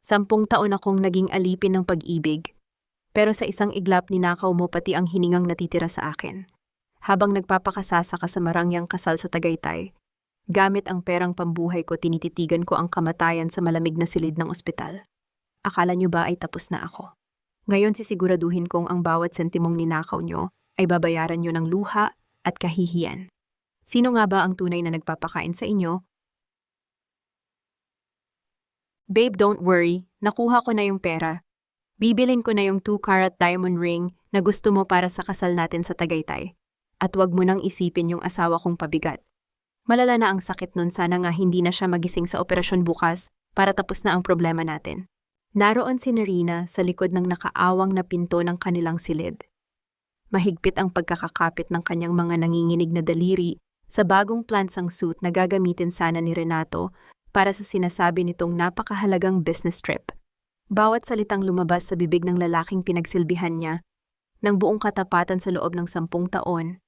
10 taon akong naging alipin ng pag-ibig. Pero sa isang iglap ninakaw mo pati ang hiningang natitira sa akin. Habang nagpapakasasa ka sa marangyang kasal sa Tagaytay, gamit ang perang pambuhay ko tinititigan ko ang kamatayan sa malamig na silid ng ospital. Akala nyo ba ay tapos na ako? Ngayon sisiguraduhin kong ang bawat sentimong ninakaw nyo ay babayaran nyo ng luha at kahihiyan. Sino nga ba ang tunay na nagpapakain sa inyo? Babe, don't worry. Nakuha ko na yung pera. Bibilin ko na yung 2-carat diamond ring na gusto mo para sa kasal natin sa Tagaytay. At wag mo nang isipin yung asawa kong pabigat. Malala na ang sakit nun, sana nga hindi na siya magising sa operasyon bukas para tapos na ang problema natin. Naroon si Nerina sa likod ng nakaawang na pinto ng kanilang silid. Mahigpit ang pagkakakapit ng kanyang mga nanginginig na daliri sa bagong plansang suit na gagamitin sana ni Renato para sa sinasabi nitong napakahalagang business trip. Bawat salitang lumabas sa bibig ng lalaking pinagsilbihan niya ng buong katapatan sa loob ng 10 taon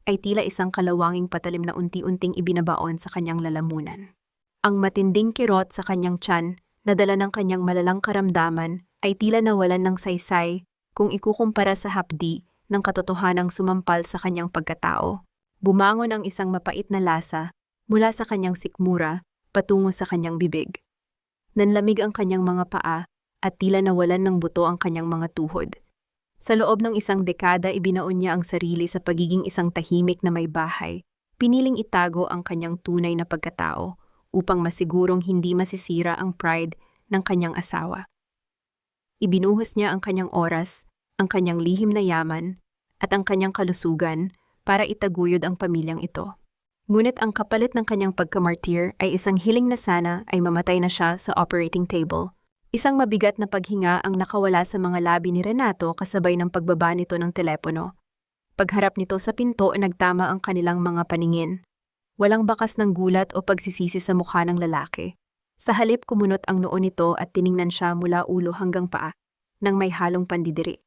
ay tila isang kalawanging patalim na unti-unting ibinabaon sa kanyang lalamunan. Ang matinding kirot sa kanyang tiyan na dala ng kanyang malalang karamdaman ay tila nawalan ng saysay kung ikukumpara sa hapdi ng katotohanang sumampal sa kanyang pagkatao. Bumangon ang isang mapait na lasa mula sa kanyang sikmura patungo sa kanyang bibig. Nanlamig ang kanyang mga paa at tila nawalan ng buto ang kanyang mga tuhod. Sa loob ng isang dekada ibinaon niya ang sarili sa pagiging isang tahimik na may bahay. Piniling itago ang kanyang tunay na pagkatao upang masigurong hindi masisira ang pride ng kanyang asawa. Ibinuhos niya ang kanyang oras, ang kanyang lihim na yaman, at ang kanyang kalusugan para itaguyod ang pamilyang ito. Ngunit ang kapalit ng kanyang pagkamartir ay isang hiling na sana ay mamatay na siya sa operating table. Isang mabigat na paghinga ang nakawala sa mga labi ni Renato kasabay ng pagbaba nito ng telepono. Pagharap nito sa pinto, nagtama ang kanilang mga paningin. Walang bakas ng gulat o pagsisisi sa mukha ng lalaki. Sa halip kumunot ang noo nito at tiningnan siya mula ulo hanggang paa nang may halong pandidiri.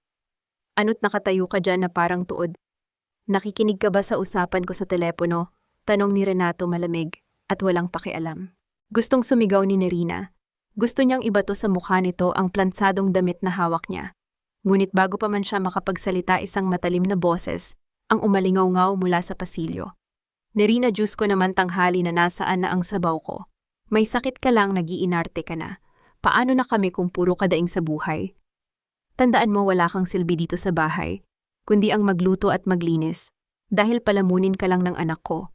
Ano't nakatayo ka dyan na parang tuod? Nakikinig ka ba sa usapan ko sa telepono? Tanong ni Renato malamig at walang pakialam. Gustong sumigaw ni Nerina. Gusto niyang ibato sa mukha nito ang plansadong damit na hawak niya. Ngunit bago pa man siya makapagsalita, isang matalim na boses ang umalingaw-ngaw mula sa pasilyo. Nerina, Diyos ko naman, tanghali na, nasaan na ang sabaw ko? May sakit ka lang, nag-iinarte ka na. Paano na kami kung puro kadaing sa buhay? Tandaan mo, wala kang silbi dito sa bahay, kundi ang magluto at maglinis, dahil palamunin ka lang ng anak ko.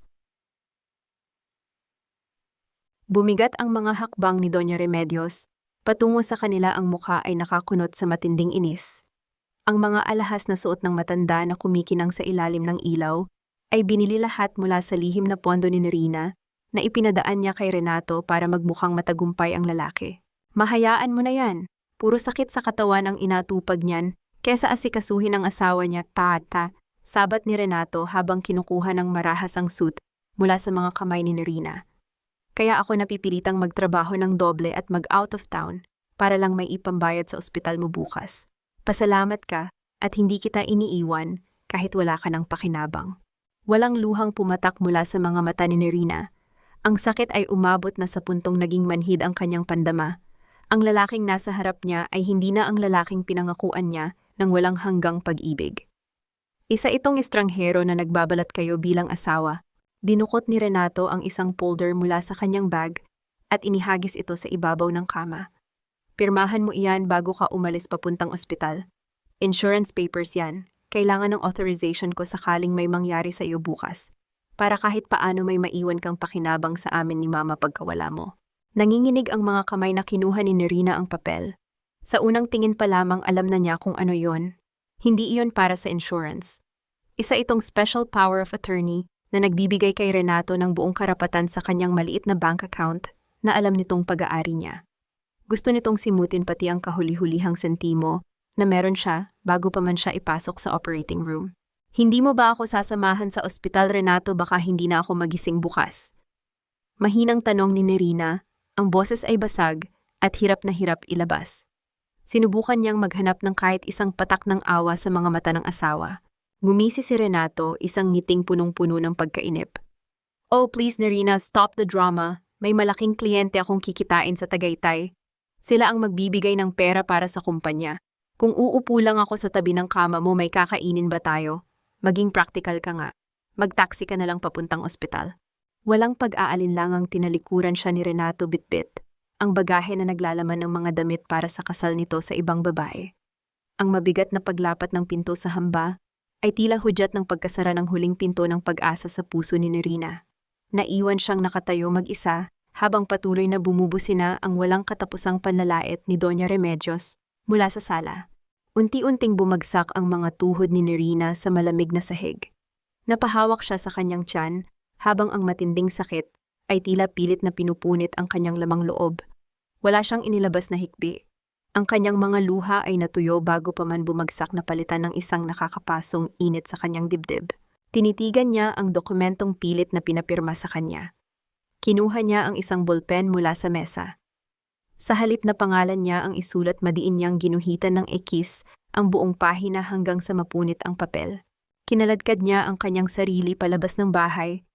Bumigat ang mga hakbang ni Doña Remedios. Patungo sa kanila, ang mukha ay nakakunot sa matinding inis. Ang mga alahas na suot ng matanda na kumikinang sa ilalim ng ilaw ay binili lahat mula sa lihim na pondo ni Nerina na ipinadaan niya kay Renato para magmukhang matagumpay ang lalaki. Mahayaan mo na yan. Puro sakit sa katawan ang inatupag niyan kesa asikasuhin ang asawa niya. Tata, sabat ni Renato habang kinukuha ng marahas ang suit mula sa mga kamay ni Nerina. Kaya ako napipilitang magtrabaho ng doble at mag-out of town para lang may ipambayad sa ospital mo bukas. Pasalamat ka at hindi kita iniiwan kahit wala ka ng pakinabang. Walang luhang pumatak mula sa mga mata ni Nerina. Ang sakit ay umabot na sa puntong naging manhid ang kanyang pandama. Ang lalaking nasa harap niya ay hindi na ang lalaking pinangakuan niya ng walang hanggang pag-ibig. Isa itong estranghero na nagbabalat kayo bilang asawa. Dinukot ni Renato ang isang folder mula sa kanyang bag at inihagis ito sa ibabaw ng kama. Pirmahan mo iyan bago ka umalis papuntang ospital. Insurance papers yan. Kailangan ng authorization ko sakaling may mangyari sa iyo bukas, para kahit paano may maiwan kang pakinabang sa amin ni Mama pagkawala mo. Nanginginig ang mga kamay na kinuha ni Nerina ang papel. Sa unang tingin pa lamang alam na niya kung ano yon. Hindi iyon para sa insurance. Isa itong special power of attorney na nagbibigay kay Renato ng buong karapatan sa kanyang maliit na bank account na alam nitong pag-aari niya. Gusto nitong simutin pati ang kahuli-hulihang sentimo na meron siya bago pa man siya ipasok sa operating room. Hindi mo ba ako sasamahan sa ospital, Renato? Baka hindi na ako magising bukas. Mahinang tanong ni Nerina, ang boses ay basag at hirap na hirap ilabas. Sinubukan niyang maghanap ng kahit isang patak ng awa sa mga mata ng asawa. Ngumisi si Renato, isang ngiting punong-puno ng pagkainip. Oh, please Nerina, stop the drama. May malaking kliyente akong kikitain sa Tagaytay. Sila ang magbibigay ng pera para sa kumpanya. Kung uupo lang ako sa tabi ng kama mo, may kakainin ba tayo? Maging practical ka nga. Mag-taxi ka na lang papuntang ospital. Walang pag-aalinlangang tinalikuran siya ni Renato bitbit, ang bagahe na naglalaman ng mga damit para sa kasal nito sa ibang babae. Ang mabigat na paglapat ng pinto sa hamba ay tila hudyat ng pagkasara ng huling pinto ng pag-asa sa puso ni Nerina. Naiwan siyang nakatayo mag-isa habang patuloy na bumubusina ang walang katapusang panlalait ni Doña Remedios mula sa sala. Unti-unting bumagsak ang mga tuhod ni Nerina sa malamig na sahig. Napahawak siya sa kanyang tiyan habang ang matinding sakit ay tila pilit na pinupunit ang kanyang lamang loob. Wala siyang inilabas na hikbi. Ang kanyang mga luha ay natuyo bago pa man bumagsak na palitan ng isang nakakapasong init sa kanyang dibdib. Tinitigan niya ang dokumentong pilit na pinapirma sa kanya. Kinuha niya ang isang bolpen mula sa mesa. Sa halip na pangalan niya ang isulat, madiin niyang ginuhitan ng ekis ang buong pahina hanggang sa mapunit ang papel. Kinaladkad niya ang kanyang sarili palabas ng bahay.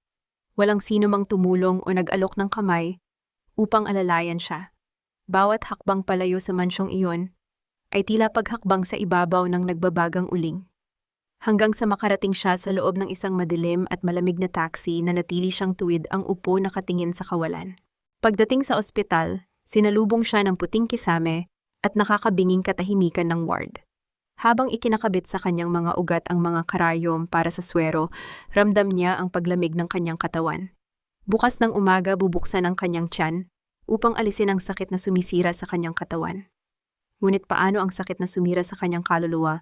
Walang sino mang tumulong o nag-alok ng kamay upang alalayan siya. Bawat hakbang palayo sa mansyong iyon ay tila paghakbang sa ibabaw ng nagbabagang uling. Hanggang sa makarating siya sa loob ng isang madilim at malamig na taxi na natili siyang tuwid ang upo nakatingin sa kawalan. Pagdating sa ospital, sinalubong siya ng puting kisame at nakakabinging katahimikan ng ward. Habang ikinakabit sa kanyang mga ugat ang mga karayom para sa swero, ramdam niya ang paglamig ng kanyang katawan. Bukas ng umaga bubuksan ang kanyang tiyan upang alisin ang sakit na sumisira sa kanyang katawan. Ngunit paano ang sakit na sumira sa kanyang kaluluwa?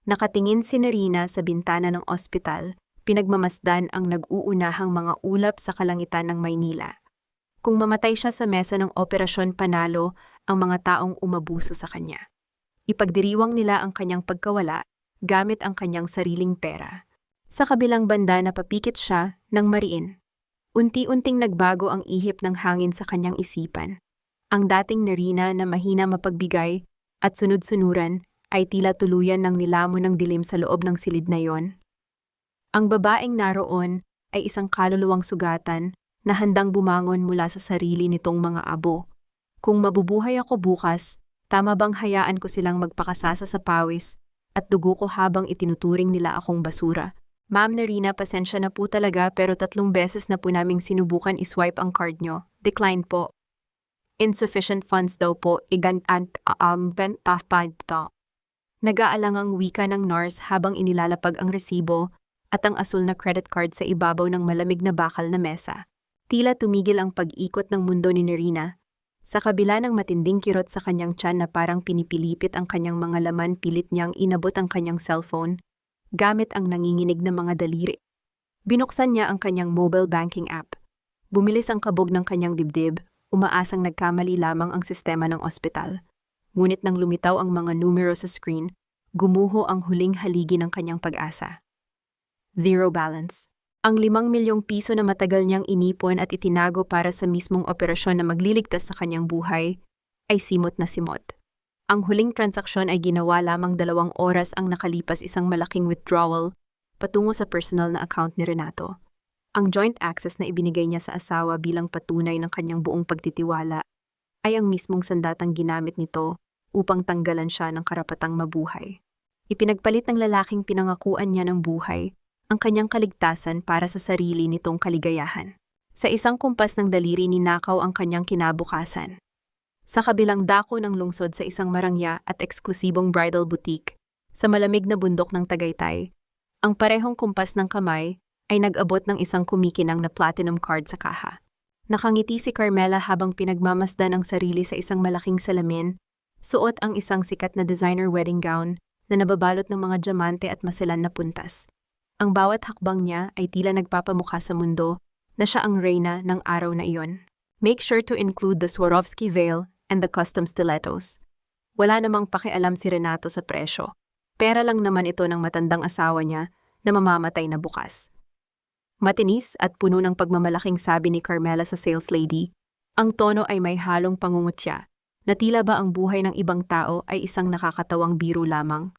Nakatingin si Nerina sa bintana ng ospital, pinagmamasdan ang nag-uunahang mga ulap sa kalangitan ng Maynila. Kung mamatay siya sa mesa ng operasyon, panalo ang mga taong umabuso sa kanya. Ipagdiriwang nila ang kanyang pagkawala gamit ang kanyang sariling pera. Sa kabilang banda napapikit siya ng mariin. Unti-unting nagbago ang ihip ng hangin sa kanyang isipan. Ang dating Nerina na mahina mapagbigay at sunod-sunuran ay tila tuluyan ng nilamon ng dilim sa loob ng silid na yon. Ang babaeng naroon ay isang kaluluwang sugatan na handang bumangon mula sa sarili nitong mga abo. Kung mabubuhay ako bukas, tama bang hayaan ko silang magpakasasa sa pawis at dugo ko habang itinuturing nila akong basura? Ma'am Nerina, pasensya na po talaga pero 3 beses na po naming sinubukan iswipe ang card nyo. Decline po. Insufficient funds daw po, Nag-aalangang wika ng nurse habang inilalapag ang resibo at ang asul na credit card sa ibabaw ng malamig na bakal na mesa. Tila tumigil ang pag-ikot ng mundo ni Nerina. Sa kabila ng matinding kirot sa kanyang tiyan na parang pinipilipit ang kanyang mga laman, pilit niyang inabot ang kanyang cellphone gamit ang nanginginig na mga daliri. Binuksan niya ang kanyang mobile banking app. Bumilis ang kabog ng kanyang dibdib, umaasang nagkamali lamang ang sistema ng ospital. Ngunit nang lumitaw ang mga numero sa screen, gumuho ang huling haligi ng kanyang pag-asa. Zero balance. Ang 5 milyong piso na matagal niyang inipon at itinago para sa mismong operasyon na magliligtas sa kanyang buhay ay simot na simot. Ang huling transaksyon ay ginawa lamang 2 oras ang nakalipas, isang malaking withdrawal patungo sa personal na account ni Renato. Ang joint access na ibinigay niya sa asawa bilang patunay ng kanyang buong pagtitiwala ay ang mismong sandatang ginamit nito upang tanggalan siya ng karapatang mabuhay. Ipinagpalit ng lalaking pinangakuan niya ng buhay ang kanyang kaligtasan para sa sarili nitong kaligayahan. Sa isang kumpas ng daliri, ninakaw ang kanyang kinabukasan. Sa kabilang dako ng lungsod, sa isang marangya at eksklusibong bridal boutique, sa malamig na bundok ng Tagaytay, ang parehong kumpas ng kamay ay nag-abot ng isang kumikinang na platinum card sa kaha. Nakangiti si Carmela habang pinagmamasdan ang sarili sa isang malaking salamin, suot ang isang sikat na designer wedding gown na nababalot ng mga diamante at maselan na puntas. Ang bawat hakbang niya ay tila nagpapamukha sa mundo na siya ang reyna ng araw na iyon. Make sure to include the Swarovski veil and the custom stilettos. Wala namang pakialam si Renato sa presyo. Pera lang naman ito ng matandang asawa niya na mamamatay na bukas. Matinis at puno ng pagmamalaking sabi ni Carmela sa sales lady. Ang tono ay may halong pangungutya, na tila ba ang buhay ng ibang tao ay isang nakakatawang biro lamang.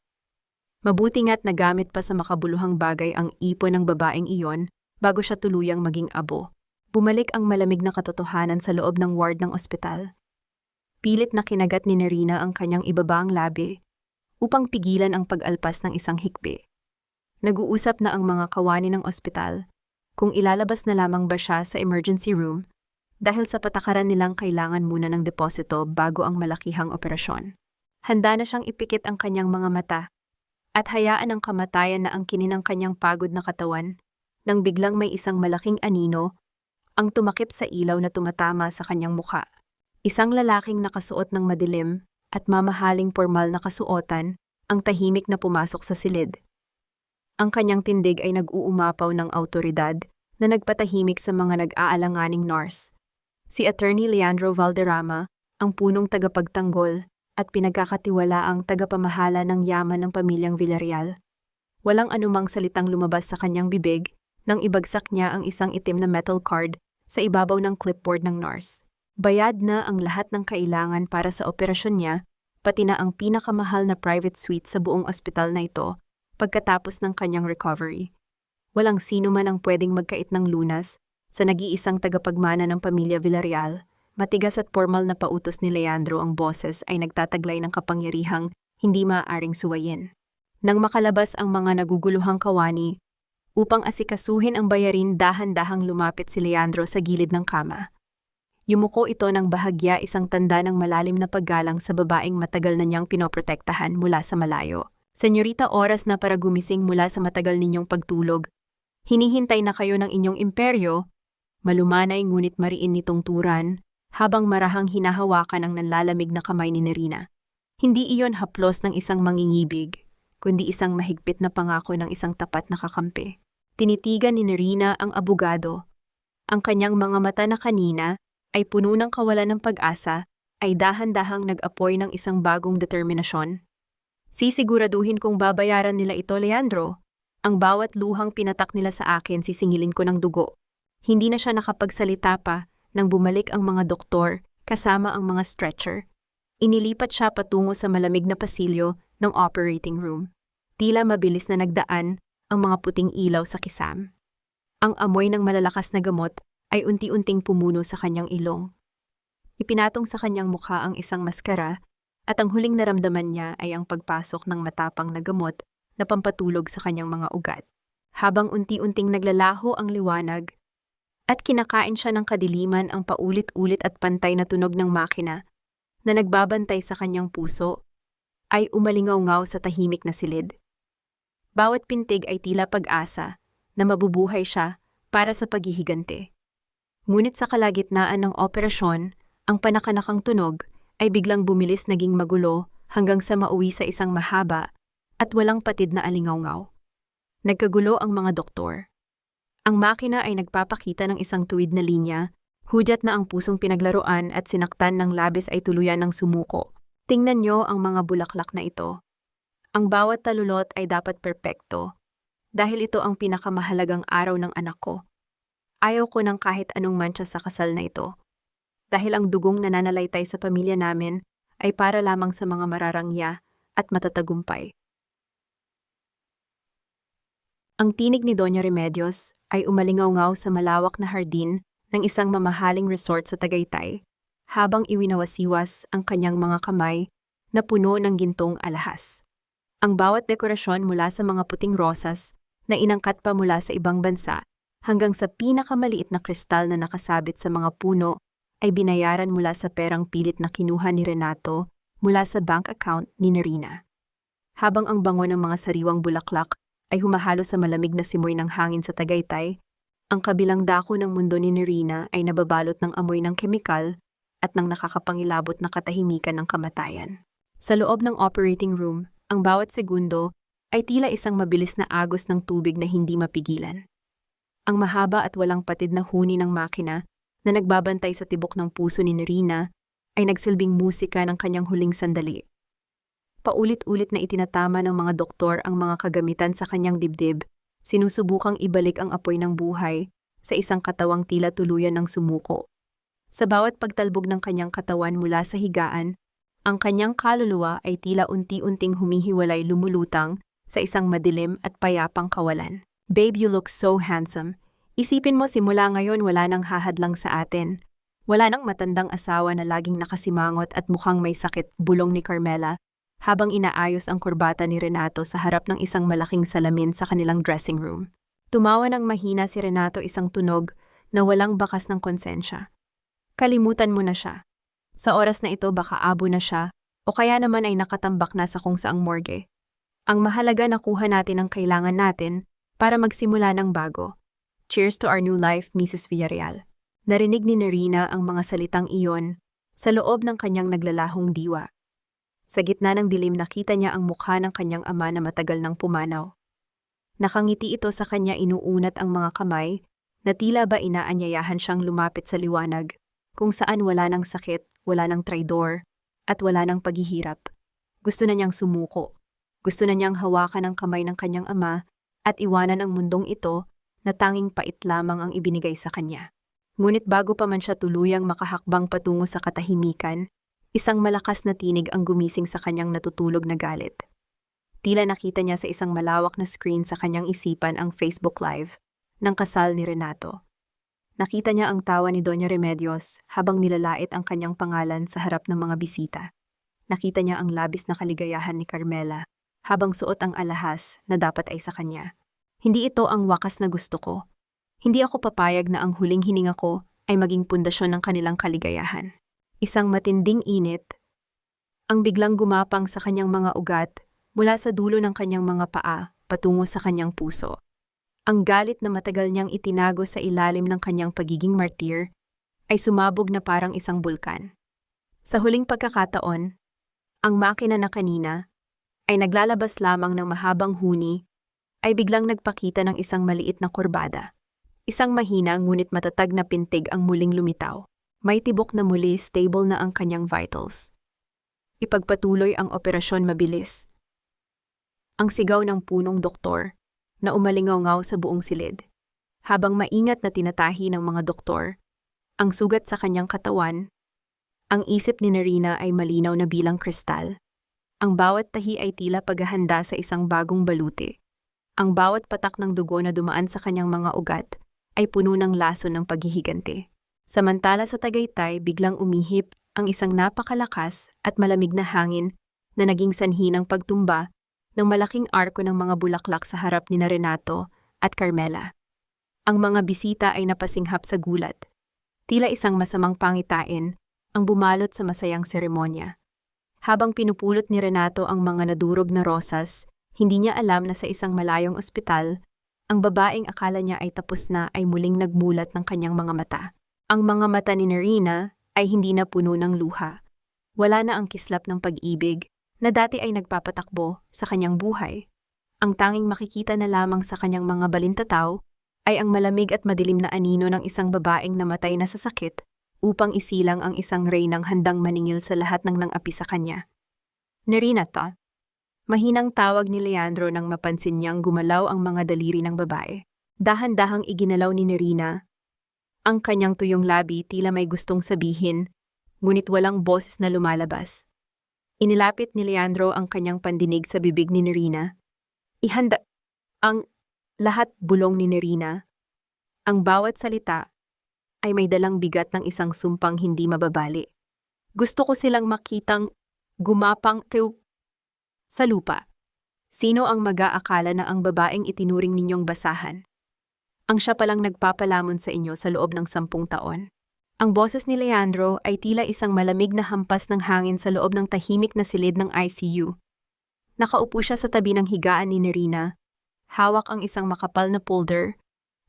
Mabuti nga't nagamit pa sa makabuluhang bagay ang ipon ng babaeng iyon bago siya tuluyang maging abo. Bumalik ang malamig na katotohanan sa loob ng ward ng ospital. Pilit na kinagat ni Nerina ang kanyang ibabang labi upang pigilan ang pag-alpas ng isang hikbi. Nag-uusap na ang mga kawani ng ospital kung ilalabas na lamang ba siya sa emergency room dahil sa patakaran nilang kailangan muna ng deposito bago ang malakihang operasyon. Handa na siyang ipikit ang kanyang mga mata at hayaan ang kamatayan na angkinin ang kanyang pagod na katawan nang biglang may isang malaking anino ang tumakip sa ilaw na tumatama sa kanyang mukha. Isang lalaking nakasuot ng madilim at mamahaling pormal na kasuotan ang tahimik na pumasok sa silid. Ang kanyang tindig ay nag-uumapaw ng awtoridad na nagpatahimik sa mga nag-aalanganing nurse. Si Attorney Leandro Valderrama, ang punong tagapagtanggol at pinagkakatiwalaang tagapamahala ng yaman ng pamilyang Villarreal. Walang anumang salitang lumabas sa kanyang bibig nang ibagsak niya ang isang itim na metal card sa ibabaw ng clipboard ng nurse. Bayad na ang lahat ng kailangan para sa operasyon niya, pati na ang pinakamahal na private suite sa buong ospital na ito pagkatapos ng kanyang recovery. Walang sino man ang pwedeng magkait ng lunas sa nag-iisang tagapagmana ng pamilya Villarreal. Matigas at formal na pautos ni Leandro ang boses ay nagtataglay ng kapangyarihang hindi maaaring suwayin. Nang makalabas ang mga naguguluhang kawani, upang asikasuhin ang bayarin, dahan-dahang lumapit si Leandro sa gilid ng kama. Yumuko ito ng bahagya, isang tanda ng malalim na paggalang sa babaeng matagal na niyang pinoprotektahan mula sa malayo. Senyorita, oras na para gumising mula sa matagal ninyong pagtulog. Hinihintay na kayo ng inyong imperyo. Malumanay ngunit mariin nitong turan, habang marahang hinahawakan ang nanlalamig na kamay ni Nerina. Hindi iyon haplos ng isang mangingibig, kundi isang mahigpit na pangako ng isang tapat na kakampi. Tinitigan ni Nerina ang abogado. Ang kanyang mga mata na kanina ay puno ng kawalan ng pag-asa, ay dahan-dahang nag-apoy ng isang bagong determinasyon. Sisiguraduhin kong babayaran nila ito, Leandro. Ang bawat luhang pinatak nila sa akin, sisingilin ko ng dugo. Hindi na siya nakapagsalita pa nang bumalik ang mga doktor kasama ang mga stretcher. Inilipat siya patungo sa malamig na pasilyo ng operating room. Tila mabilis na nagdaan ang mga puting ilaw sa kisam. Ang amoy ng malalakas na gamot ay unti-unting pumuno sa kanyang ilong. Ipinatong sa kanyang mukha ang isang maskara at ang huling naramdaman niya ay ang pagpasok ng matapang na gamot na pampatulog sa kanyang mga ugat. Habang unti-unting naglalaho ang liwanag at kinakain siya ng kadiliman, ang paulit-ulit at pantay na tunog ng makina na nagbabantay sa kanyang puso ay umalingaw-ngaw sa tahimik na silid. Bawat pintig ay tila pag-asa na mabubuhay siya para sa paghihigante. Ngunit sa kalagitnaan ng operasyon, ang panakanakang tunog ay biglang bumilis, naging magulo hanggang sa mauwi sa isang mahaba at walang patid na alingaw-ngaw. Nagkagulo ang mga doktor. Ang makina ay nagpapakita ng isang tuwid na linya, hudyat na ang pusong pinaglaruan at sinaktan ng labis ay tuluyan ng sumuko. Tingnan niyo ang mga bulaklak na ito. Ang bawat talulot ay dapat perpekto, dahil ito ang pinakamahalagang araw ng anak ko. Ayaw ko ng kahit anong mantsa sa kasal na ito, dahil ang dugong nananalaytay sa pamilya namin ay para lamang sa mga mararangya at matatagumpay. Ang tinig ni Doña Remedios ay umalingaw-ngaw sa malawak na hardin ng isang mamahaling resort sa Tagaytay, habang iwinawasiwas ang kanyang mga kamay na puno ng gintong alahas. Ang bawat dekorasyon, mula sa mga puting rosas na inangkat pa mula sa ibang bansa hanggang sa pinakamaliit na kristal na nakasabit sa mga puno, ay binayaran mula sa perang pilit na kinuha ni Renato mula sa bank account ni Nerina. Habang ang bango ng mga sariwang bulaklak ay humahalo sa malamig na simoy ng hangin sa Tagaytay, ang kabilang dako ng mundo ni Nerina ay nababalot ng amoy ng kemikal at ng nakakapangilabot na katahimikan ng kamatayan. Sa loob ng operating room, ang bawat segundo ay tila isang mabilis na agos ng tubig na hindi mapigilan. Ang mahaba at walang patid na huni ng makina na nagbabantay sa tibok ng puso ni Nerina ay nagsilbing musika ng kanyang huling sandali. Paulit-ulit na itinatama ng mga doktor ang mga kagamitan sa kanyang dibdib, sinusubukang ibalik ang apoy ng buhay sa isang katawang tila tuluyan ng sumuko. Sa bawat pagtalbog ng kanyang katawan mula sa higaan, ang kanyang kaluluwa ay tila unti-unting humihiwalay, lumulutang sa isang madilim at payapang kawalan. Babe, you look so handsome. Isipin mo, simula ngayon wala nang hahadlang sa atin. Wala nang matandang asawa na laging nakasimangot at mukhang may sakit, bulong ni Carmela, habang inaayos ang kurbata ni Renato sa harap ng isang malaking salamin sa kanilang dressing room. Tumawa ng mahina si Renato, isang tunog na walang bakas ng konsensya. Kalimutan mo na siya. Sa oras na ito baka abo na siya o kaya naman ay nakatambak na sa kung saang morgue. Ang mahalaga, nakuha natin ang kailangan natin para magsimula ng bago. Cheers to our new life, Mrs. Villarreal. Narinig ni Nerina ang mga salitang iyon sa loob ng kanyang naglalahong diwa. Sa gitna ng dilim, nakita niya ang mukha ng kanyang ama na matagal nang pumanaw. Nakangiti ito sa kanya, inuunat ang mga kamay na tila ba inaanyayahan siyang lumapit sa liwanag, kung saan wala ng sakit, wala ng traidor, at wala ng paghihirap. Gusto na niyang sumuko. Gusto na niyang hawakan ang kamay ng kanyang ama at iwanan ang mundong ito na tanging pait lamang ang ibinigay sa kanya. Ngunit bago pa man siya tuluyang makahakbang patungo sa katahimikan, isang malakas na tinig ang gumising sa kanyang natutulog na galit. Tila nakita niya sa isang malawak na screen sa kanyang isipan ang Facebook Live ng kasal ni Renato. Nakita niya ang tawa ni Doña Remedios habang nilalait ang kanyang pangalan sa harap ng mga bisita. Nakita niya ang labis na kaligayahan ni Carmela habang suot ang alahas na dapat ay sa kanya. Hindi ito ang wakas na gusto ko. Hindi ako papayag na ang huling hininga ko ay maging pundasyon ng kanilang kaligayahan. Isang matinding init ang biglang gumapang sa kanyang mga ugat mula sa dulo ng kanyang mga paa patungo sa kanyang puso. Ang galit na matagal niyang itinago sa ilalim ng kanyang pagiging martir ay sumabog na parang isang bulkan. Sa huling pagkakataon, ang makina na kanina ay naglalabas lamang ng mahabang huni ay biglang nagpakita ng isang maliit na kurbada. Isang mahina ngunit matatag na pintig ang muling lumitaw. May tibok na muli stable na ang kanyang vitals. Ipagpatuloy ang operasyon mabilis. Ang sigaw ng punong doktor na umalingaw-ngaw sa buong silid. Habang maingat na tinatahi ng mga doktor ang sugat sa kanyang katawan, ang isip ni Nerina ay malinaw na bilang kristal. Ang bawat tahi ay tila paghahanda sa isang bagong baluti. Ang bawat patak ng dugo na dumaan sa kanyang mga ugat ay puno ng laso ng paghihiganti. Samantala sa Tagaytay, biglang umihip ang isang napakalakas at malamig na hangin na naging sanhi ng pagtumba ng malaking arko ng mga bulaklak sa harap ni Renato at Carmela. Ang mga bisita ay napasinghap sa gulat. Tila isang masamang pangitain ang bumalot sa masayang seremonya. Habang pinupulot ni Renato ang mga nadurog na rosas, hindi niya alam na sa isang malayong ospital, ang babaeng akala niya ay tapos na ay muling nagmulat ng kanyang mga mata. Ang mga mata ni Nerina ay hindi na puno ng luha. Wala na ang kislap ng pag-ibig na dati ay nagpapatakbo sa kanyang buhay. Ang tanging makikita na lamang sa kanyang mga balintataw ay ang malamig at madilim na anino ng isang babaeng namatay na sa sakit upang isilang ang isang reynang handang maningil sa lahat ng nang-api sa kanya. Nerina ta. Mahinang tawag ni Leandro nang mapansin niyang gumalaw ang mga daliri ng babae. Dahan-dahang iginalaw ni Nerina ang kanyang tuyong labi, tila may gustong sabihin, ngunit walang boses na lumalabas. Inilapit ni Leandro ang kanyang pandinig sa bibig ni Nerina. Ihanda ang lahat, bulong ni Nerina. Ang bawat salita ay may dalang bigat ng isang sumpang hindi mababali. Gusto ko silang makitang gumapang sa lupa. Sino ang mag-aakala na ang babaeng itinuring ninyong basahan ang siya palang nagpapalamon sa inyo sa loob ng 10 taon? Ang boses ni Leandro ay tila isang malamig na hampas ng hangin sa loob ng tahimik na silid ng ICU. Nakaupo siya sa tabi ng higaan ni Nerina. Hawak ang isang makapal na folder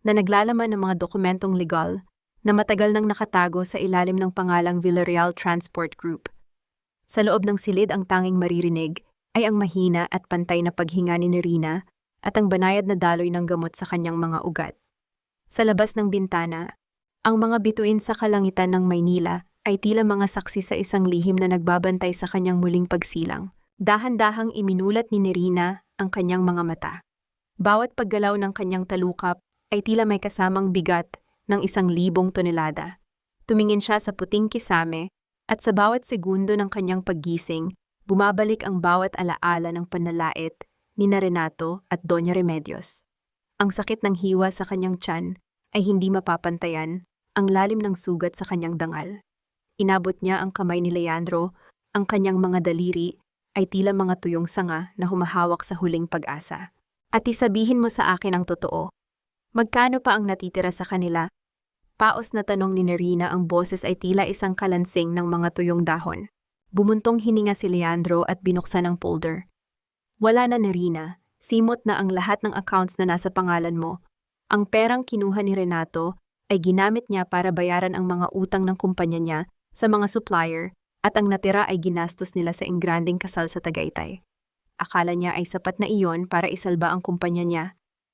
na naglalaman ng mga dokumentong legal na matagal nang nakatago sa ilalim ng pangalang Villarreal Transport Group. Sa loob ng silid, ang tanging maririnig ay ang mahina at pantay na paghinga ni Nerina at ang banayad na daloy ng gamot sa kanyang mga ugat. Sa labas ng bintana, ang mga bituin sa kalangitan ng Maynila ay tila mga saksi sa isang lihim na nagbabantay sa kanyang muling pagsilang. Dahan-dahang iminulat ni Nerina ang kanyang mga mata. Bawat paggalaw ng kanyang talukap ay tila may kasamang bigat ng 1,000 tonelada. Tumingin siya sa puting kisame at sa bawat segundo ng kanyang paggising, bumabalik ang bawat alaala ng panlalait ni Renato at Doña Remedios. Ang sakit ng hiwa sa kanyang tiyan ay hindi mapapantayan ang lalim ng sugat sa kanyang dangal. Inabot niya ang kamay ni Leandro, ang kanyang mga daliri ay tila mga tuyong sanga na humahawak sa huling pag-asa. At isabihin mo sa akin ang totoo. Magkano pa ang natitira sa kanila? Paos na tanong ni Nerina, ang boses ay tila isang kalansing ng mga tuyong dahon. Bumuntong hininga si Leandro at binuksan ang folder. Wala na, Nerina. Simot na ang lahat ng accounts na nasa pangalan mo. Ang perang kinuha ni Renato ay ginamit niya para bayaran ang mga utang ng kumpanya niya sa mga supplier at ang natira ay ginastos nila sa engranding kasal sa Tagaytay. Akala niya ay sapat na iyon para isalba ang kumpanya niya.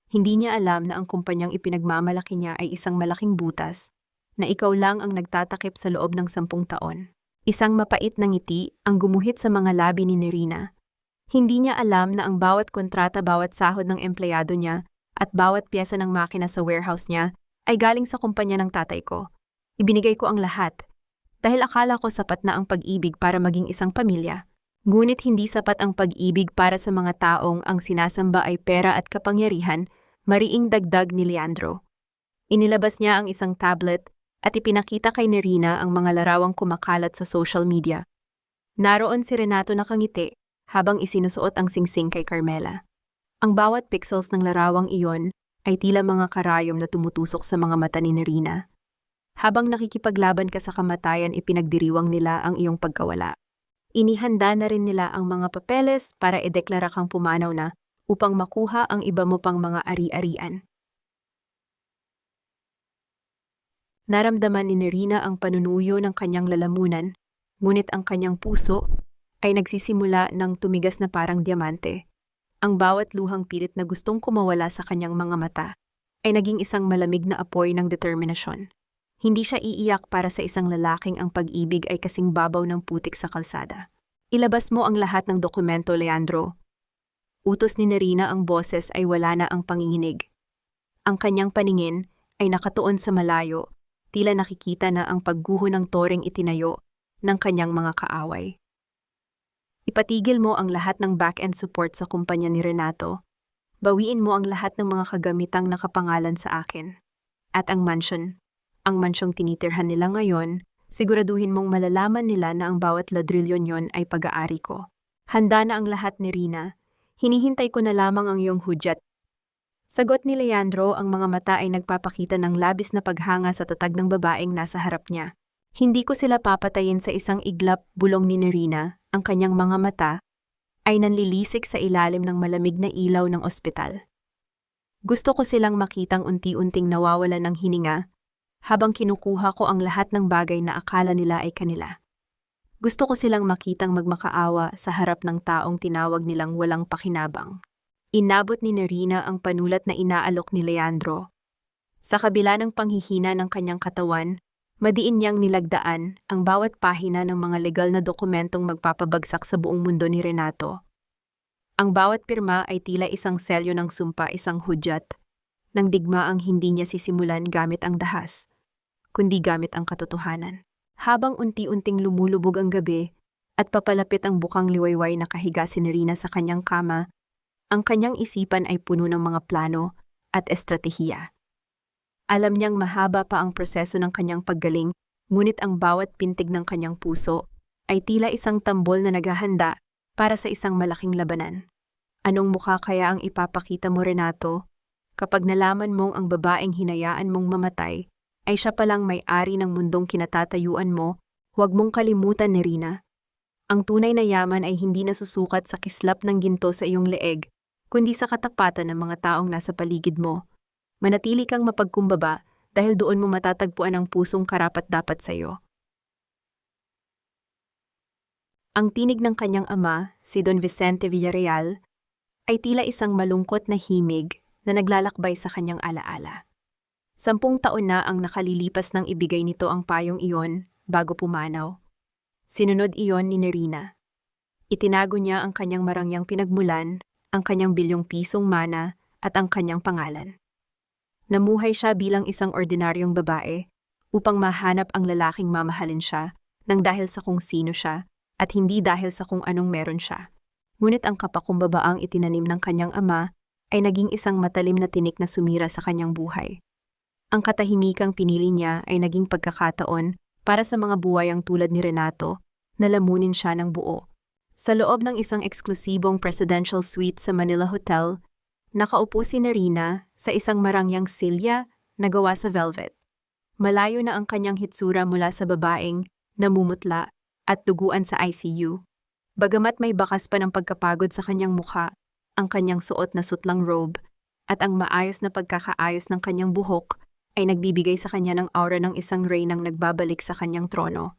Hindi niya alam na ang kumpanyang ipinagmamalaki niya ay isang malaking butas na ikaw lang ang nagtatakip sa loob ng 10 taon. Isang mapait na ngiti ang gumuhit sa mga labi ni Nerina. Hindi niya alam na ang bawat kontrata, bawat sahod ng empleyado niya at bawat piyesa ng makina sa warehouse niya ay galing sa kumpanya ng tatay ko. Ibinigay ko ang lahat dahil akala ko sapat na ang pag-ibig para maging isang pamilya. Ngunit hindi sapat ang pag-ibig para sa mga taong ang sinasamba ay pera at kapangyarihan, mariing dagdag ni Leandro. Inilabas niya ang isang tablet at ipinakita kay Nerina ang mga larawang kumakalat sa social media. Naroon si Renato nakangiti habang isinusuot ang singsing kay Carmela. Ang bawat pixels ng larawang iyon ay tila mga karayom na tumutusok sa mga mata ni Nerina. Habang nakikipaglaban ka sa kamatayan, ipinagdiriwang nila ang iyong pagkawala. Inihanda na rin nila ang mga papeles para ideklara kang pumanaw na upang makuha ang iba mo pang mga ari-arian. Naramdaman ni Nerina ang panunuyo ng kanyang lalamunan, ngunit ang kanyang puso ay nagsisimula ng tumigas na parang diamante. Ang bawat luhang pilit na gustong kumawala sa kanyang mga mata ay naging isang malamig na apoy ng determinasyon. Hindi siya iiyak para sa isang lalaking ang pag-ibig ay kasing babaw ng putik sa kalsada. Ilabas mo ang lahat ng dokumento, Leandro. Utos ni Nerina, ang boses ay wala na ang panginginig. Ang kanyang paningin ay nakatuon sa malayo, tila nakikita na ang pagguho ng toreng itinayo ng kanyang mga kaaway. Ipatigil mo ang lahat ng back-end support sa kumpanya ni Renato. Bawiin mo ang lahat ng mga kagamitang nakapangalan sa akin. At ang mansyong tinitirhan nila ngayon, siguraduhin mong malalaman nila na ang bawat ladrilyo niyon ay pag-aari ko. Handa na ang lahat, Nerina. Hinihintay ko na lamang ang iyong hudyat. Sagot ni Leandro, ang mga mata ay nagpapakita ng labis na paghanga sa tatag ng babaeng nasa harap niya. Hindi ko sila papatayin sa isang iglap, bulong ni Nerina. Ang kanyang mga mata ay nanlilisik sa ilalim ng malamig na ilaw ng ospital. Gusto ko silang makitang unti-unting nawawalan ng hininga habang kinukuha ko ang lahat ng bagay na akala nila ay kanila. Gusto ko silang makitang magmakaawa sa harap ng taong tinawag nilang walang pakinabang. Inabot ni Nerina ang panulat na inaalok ni Leandro. Sa kabila ng panghihina ng kanyang katawan, madiin niyang nilagdaan ang bawat pahina ng mga legal na dokumentong magpapabagsak sa buong mundo ni Renato. Ang bawat pirma ay tila isang selyo ng sumpa, isang hudyat, ng digmaang hindi niya sisimulan gamit ang dahas, kundi gamit ang katotohanan. Habang unti-unting lumulubog ang gabi at papalapit ang bukang liwayway na kahiga si Nerina sa kanyang kama, ang kanyang isipan ay puno ng mga plano at estratehiya. Alam niyang mahaba pa ang proseso ng kanyang paggaling, ngunit ang bawat pintig ng kanyang puso ay tila isang tambol na naghahanda para sa isang malaking labanan. Anong mukha kaya ang ipapakita mo, Renato, kapag nalaman mong ang babaeng hinayaan mong mamatay ay siya palang may-ari ng mundong kinatatayuan mo? Huwag mong kalimutan, Nerina. Ang tunay na yaman ay hindi nasusukat sa kislap ng ginto sa iyong leeg, kundi sa katapatan ng mga taong nasa paligid mo. Manatili kang mapagkumbaba dahil doon mo matatagpuan ang pusong karapat-dapat sa iyo. Ang tinig ng kanyang ama, si Don Vicente Villarreal, ay tila isang malungkot na himig na naglalakbay sa kanyang alaala. 10 taon na ang nakalilipas nang ibigay nito ang payong iyon bago pumanaw. Sinunod iyon ni Nerina. Itinago niya ang kanyang marangyang pinagmulan, ang kanyang bilyong pisong mana at ang kanyang pangalan. Namuhay siya bilang isang ordinaryong babae upang mahanap ang lalaking mamahalin siya nang dahil sa kung sino siya at hindi dahil sa kung anong meron siya. Ngunit ang kapakumbabaang itinanim ng kanyang ama ay naging isang matalim na tinik na sumira sa kanyang buhay. Ang katahimikang pinili niya ay naging pagkakataon para sa mga buwayang tulad ni Renato na lamunin siya ng buo. Sa loob ng isang eksklusibong presidential suite sa Manila Hotel, nakaupo si Nerina sa isang marangyang silya na gawa sa velvet. Malayo na ang kanyang hitsura mula sa babaeng namumutla at duguan sa ICU. Bagamat may bakas pa ng pagkapagod sa kanyang mukha, ang kanyang suot na sutlang robe at ang maayos na pagkakaayos ng kanyang buhok ay nagbibigay sa kanya ng aura ng isang reynang nagbabalik sa kanyang trono.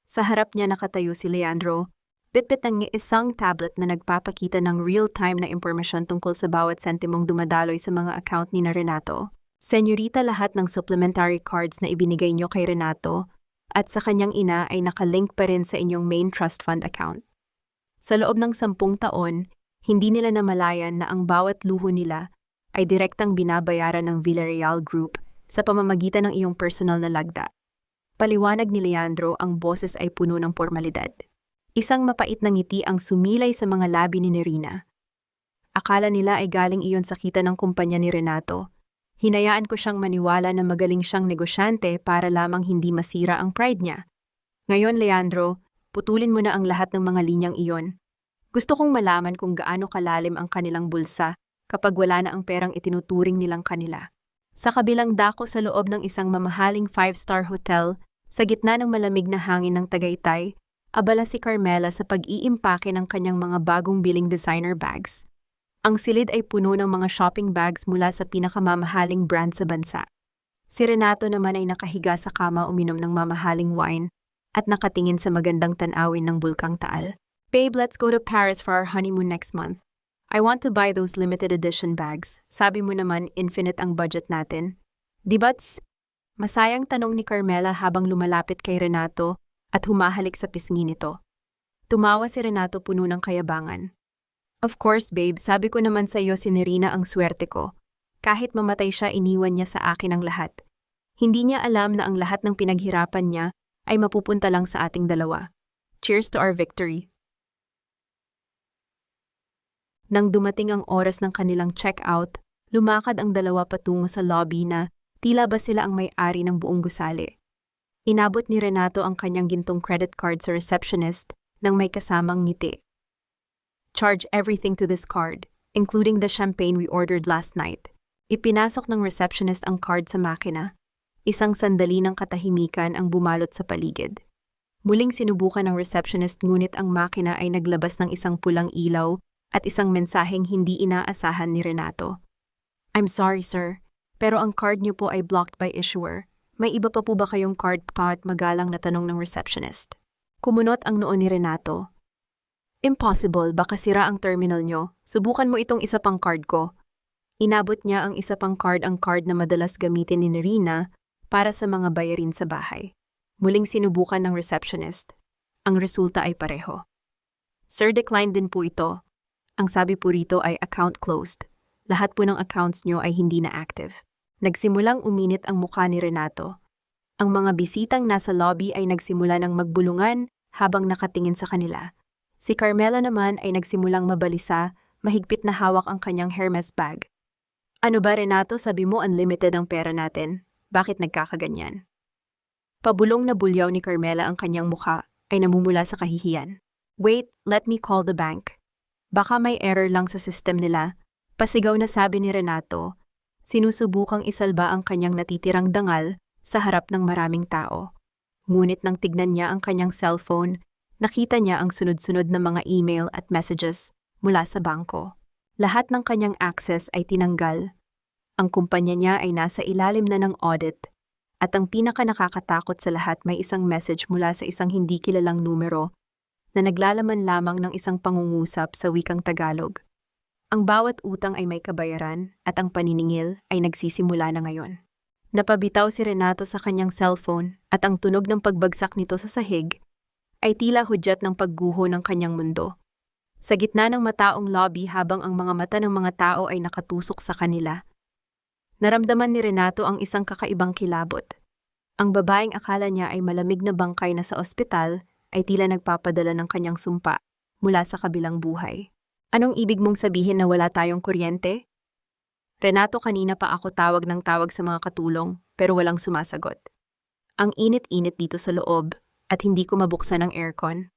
Sa harap niya nakatayo si Leandro, bitbit ng isang tablet na nagpapakita ng real-time na impormasyon tungkol sa bawat sentimong dumadaloy sa mga account ni Renato. Senyorita, lahat ng supplementary cards na ibinigay niyo kay Renato at sa kanyang ina ay nakalink pa rin sa inyong main trust fund account. Sa loob ng 10 taon, hindi nila namalayan na ang bawat luho nila ay direktang binabayaran ng Villarreal Group sa pamamagitan ng iyong personal na lagda. Paliwanag ni Leandro, ang boses ay puno ng formalidad. Isang mapait na ngiti ang sumilay sa mga labi ni Nerina. Akala nila ay galing iyon sa kita ng kumpanya ni Renato. Hinayaan ko siyang maniwala na magaling siyang negosyante para lamang hindi masira ang pride niya. Ngayon, Leandro, putulin mo na ang lahat ng mga linyang iyon. Gusto kong malaman kung gaano kalalim ang kanilang bulsa kapag wala na ang perang itinuturing nilang kanila. Sa kabilang dako sa loob ng isang mamahaling 5-star hotel, sa gitna ng malamig na hangin ng Tagaytay, abala si Carmela sa pag-iimpake ng kanyang mga bagong biling designer bags. Ang silid ay puno ng mga shopping bags mula sa pinakamamahaling brand sa bansa. Si Renato naman ay nakahiga sa kama uminom ng mamahaling wine at nakatingin sa magandang tanawin ng Bulkang Taal. Babe, let's go to Paris for our honeymoon next month. I want to buy those limited edition bags. Sabi mo naman, infinite ang budget natin. Di ba? Masayang tanong ni Carmela habang lumalapit kay Renato at humahalik sa pisngi nito. Tumawa si Renato puno ng kayabangan. Of course, babe, sabi ko naman sa iyo si Nerina ang swerte ko. Kahit mamatay siya, iniwan niya sa akin ang lahat. Hindi niya alam na ang lahat ng pinaghirapan niya ay mapupunta lang sa ating dalawa. Cheers to our victory. Nang dumating ang oras ng kanilang check-out, lumakad ang dalawa patungo sa lobby na tila ba sila ang may-ari ng buong gusali. Inabot ni Renato ang kanyang gintong credit card sa receptionist nang may kasamang ngiti. Charge everything to this card, including the champagne we ordered last night. Ipinasok ng receptionist ang card sa makina. Isang sandali ng katahimikan ang bumalot sa paligid. Muling sinubukan ng receptionist ngunit ang makina ay naglabas ng isang pulang ilaw at isang mensaheng hindi inaasahan ni Renato. I'm sorry, sir, pero ang card niyo po ay blocked by issuer. May iba pa po ba kayong card? Magalang na tanong ng receptionist. Kumunot ang noo ni Renato. Impossible, baka sira ang terminal niyo. Subukan mo itong isa pang card ko. Inabot niya ang isa pang card, ang card na madalas gamitin ni Nerina para sa mga bayarin sa bahay. Muling sinubukan ng receptionist. Ang resulta ay pareho. Sir, declined din po ito. Ang sabi po rito ay account closed. Lahat po ng accounts nyo ay hindi na active. Nagsimulang uminit ang mukha ni Renato. Ang mga bisitang nasa lobby ay nagsimula ng magbulungan habang nakatingin sa kanila. Si Carmela naman ay nagsimulang mabalisa, mahigpit na hawak ang kanyang Hermes bag. Ano ba, Renato, sabi mo unlimited ang pera natin? Bakit nagkakaganyan? Pabulong na bulyaw ni Carmela, ang kanyang mukha ay namumula sa kahihiyan. Wait, let me call the bank. Baka may error lang sa system nila, pasigaw na sabi ni Renato. Sinusubukang isalba ang kanyang natitirang dangal sa harap ng maraming tao. Ngunit nang tignan niya ang kanyang cellphone, nakita niya ang sunod-sunod na mga email at messages mula sa bangko. Lahat ng kanyang access ay tinanggal. Ang kumpanya niya ay nasa ilalim na ng audit. At ang pinaka-nakakatakot sa lahat, may isang message mula sa isang hindi kilalang numero na naglalaman lamang ng isang pangungusap sa wikang Tagalog. Ang bawat utang ay may kabayaran at ang paniningil ay nagsisimula na ngayon. Napabitaw si Renato sa kanyang cellphone at ang tunog ng pagbagsak nito sa sahig ay tila hudyat ng pagguho ng kanyang mundo. Sa gitna ng mataong lobby habang ang mga mata ng mga tao ay nakatusok sa kanila, naramdaman ni Renato ang isang kakaibang kilabot. Ang babaeng akala niya ay malamig na bangkay na sa ospital ay tila nagpapadala ng kanyang sumpa mula sa kabilang buhay. Anong ibig mong sabihin na wala tayong kuryente? Renato, kanina pa ako tawag ng tawag sa mga katulong pero walang sumasagot. Ang init-init dito sa loob at hindi ko mabuksan ang aircon.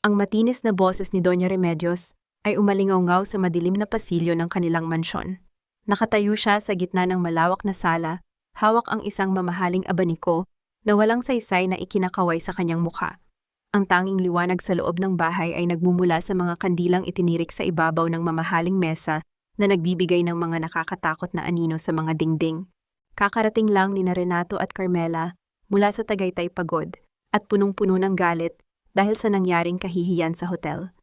Ang matinis na boses ni Doña Remedios ay umalingaw-ngaw sa madilim na pasilyo ng kanilang mansyon. Nakatayo siya sa gitna ng malawak na sala, hawak ang isang mamahaling abaniko na walang saysay na ikinakaway sa kanyang mukha. Ang tanging liwanag sa loob ng bahay ay nagmumula sa mga kandilang itinirik sa ibabaw ng mamahaling mesa na nagbibigay ng mga nakakatakot na anino sa mga dingding. Kakarating lang ni Renato at Carmela mula sa Tagaytay Pagod at punong-puno ng galit dahil sa nangyaring kahihiyan sa hotel.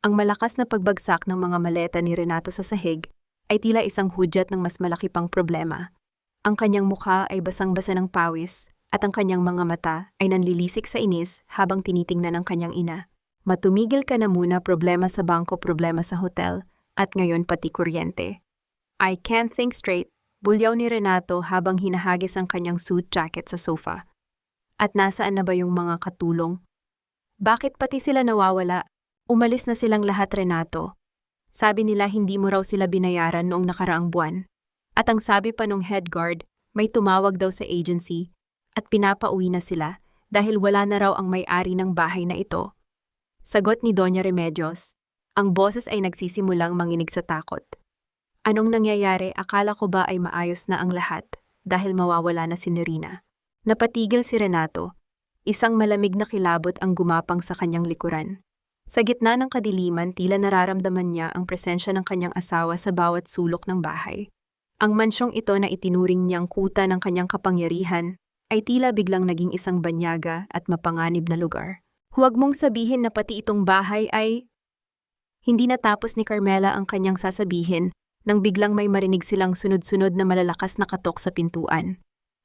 Ang malakas na pagbagsak ng mga maleta ni Renato sa sahig ay tila isang hudyat ng mas malaki pang problema. Ang kanyang mukha ay basang-basa ng pawis at ang kanyang mga mata ay nanlilisik sa inis habang tinitingnan ng kanyang ina. Matumigil ka na muna, problema sa bangko, problema sa hotel, at ngayon pati kuryente. I can't think straight, bulyaw ni Renato habang hinahagis ang kanyang suit jacket sa sofa. At nasaan na ba yung mga katulong? Bakit pati sila nawawala? Umalis na silang lahat, Renato. Sabi nila hindi mo raw sila binayaran noong nakaraang buwan. At ang sabi pa nung head guard, may tumawag daw sa agency at pinapauwi na sila dahil wala na raw ang may-ari ng bahay na ito. Sagot ni Doña Remedios, ang boses ay nagsisimulang manginig sa takot. Anong nangyayari? Akala ko ba ay maayos na ang lahat dahil mawawala na si Nerina? Napatigil si Renato. Isang malamig na kilabot ang gumapang sa kanyang likuran. Sa gitna ng kadiliman, tila nararamdaman niya ang presensya ng kanyang asawa sa bawat sulok ng bahay. Ang mansyong ito na itinuring niyang kuta ng kanyang kapangyarihan ay tila biglang naging isang banyaga at mapanganib na lugar. Huwag mong sabihin na pati itong bahay ay... Hindi natapos ni Carmela ang kanyang sasabihin nang biglang may marinig silang sunod-sunod na malalakas na katok sa pintuan.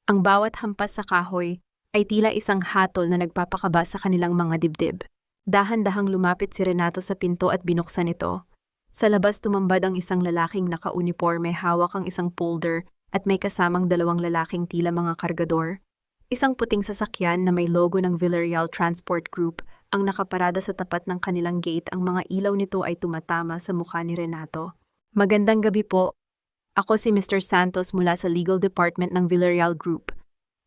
Ang bawat hampas sa kahoy ay tila isang hatol na nagpapakaba sa kanilang mga dibdib. Dahan-dahang lumapit si Renato sa pinto at binuksan ito. Sa labas tumambad ang isang lalaking naka-uniforme, hawak ang isang folder at may kasamang dalawang lalaking tila mga kargador. Isang puting sasakyan na may logo ng Villarreal Transport Group ang nakaparada sa tapat ng kanilang gate. Ang mga ilaw nito ay tumatama sa mukha ni Renato. Magandang gabi po. Ako si Mr. Santos mula sa Legal Department ng Villarreal Group.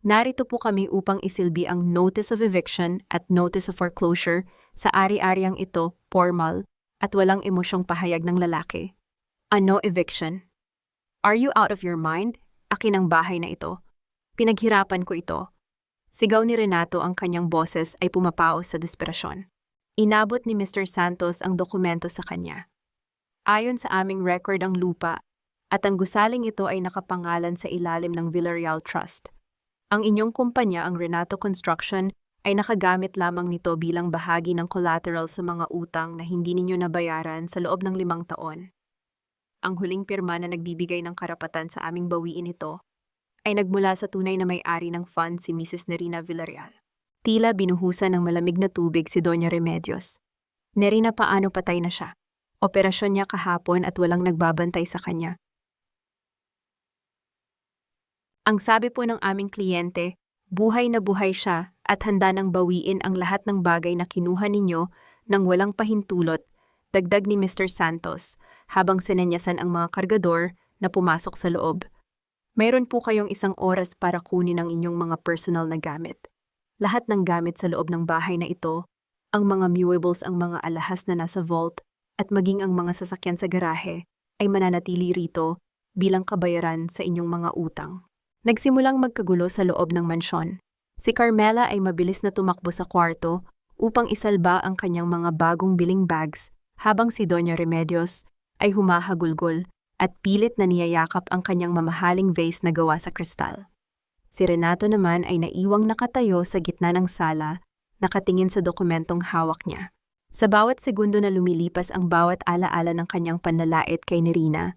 Narito po kami upang isilbi ang Notice of Eviction at Notice of Foreclosure sa ari-ariang ito, formal, at walang emosyong pahayag ng lalaki. Ano eviction? Are you out of your mind? Akin ang bahay na ito. Pinaghirapan ko ito. Sigaw ni Renato, ang kanyang boses ay pumapaos sa desperasyon. Inabot ni Mr. Santos ang dokumento sa kanya. Ayon sa aming record ang lupa, at ang gusaling ito ay nakapangalan sa ilalim ng Villarreal Trust. Ang inyong kumpanya, ang Renato Construction, ay nakagamit lamang nito bilang bahagi ng collateral sa mga utang na hindi ninyo nabayaran sa loob ng 5 taon. Ang huling pirma na nagbibigay ng karapatan sa aming bawiin ito ay nagmula sa tunay na may-ari ng fund, si Mrs. Nerina Villarreal. Tila binuhusan ng malamig na tubig si Doña Remedios. Nerina, paano patay na siya? Operasyon niya kahapon at walang nagbabantay sa kanya. Ang sabi po ng aming kliyente, buhay na buhay siya at handa nang bawiin ang lahat ng bagay na kinuha ninyo nang walang pahintulot, dagdag ni Mr. Santos habang sinenyasan ang mga kargador na pumasok sa loob. Mayroon po kayong 1 oras para kunin ang inyong mga personal na gamit. Lahat ng gamit sa loob ng bahay na ito, ang mga movables, ang mga alahas na nasa vault, at maging ang mga sasakyan sa garahe, ay mananatili rito bilang kabayaran sa inyong mga utang. Nagsimulang magkagulo sa loob ng mansyon. Si Carmela ay mabilis na tumakbo sa kwarto upang isalba ang kanyang mga bagong biling bags, habang si Doña Remedios ay humahagulgol at pilit na niyayakap ang kanyang mamahaling vase na gawa sa kristal. Si Renato naman ay naiwang nakatayo sa gitna ng sala, nakatingin sa dokumentong hawak niya. Sa bawat segundo na lumilipas ang bawat alaala ng kanyang panlalait kay Nerina,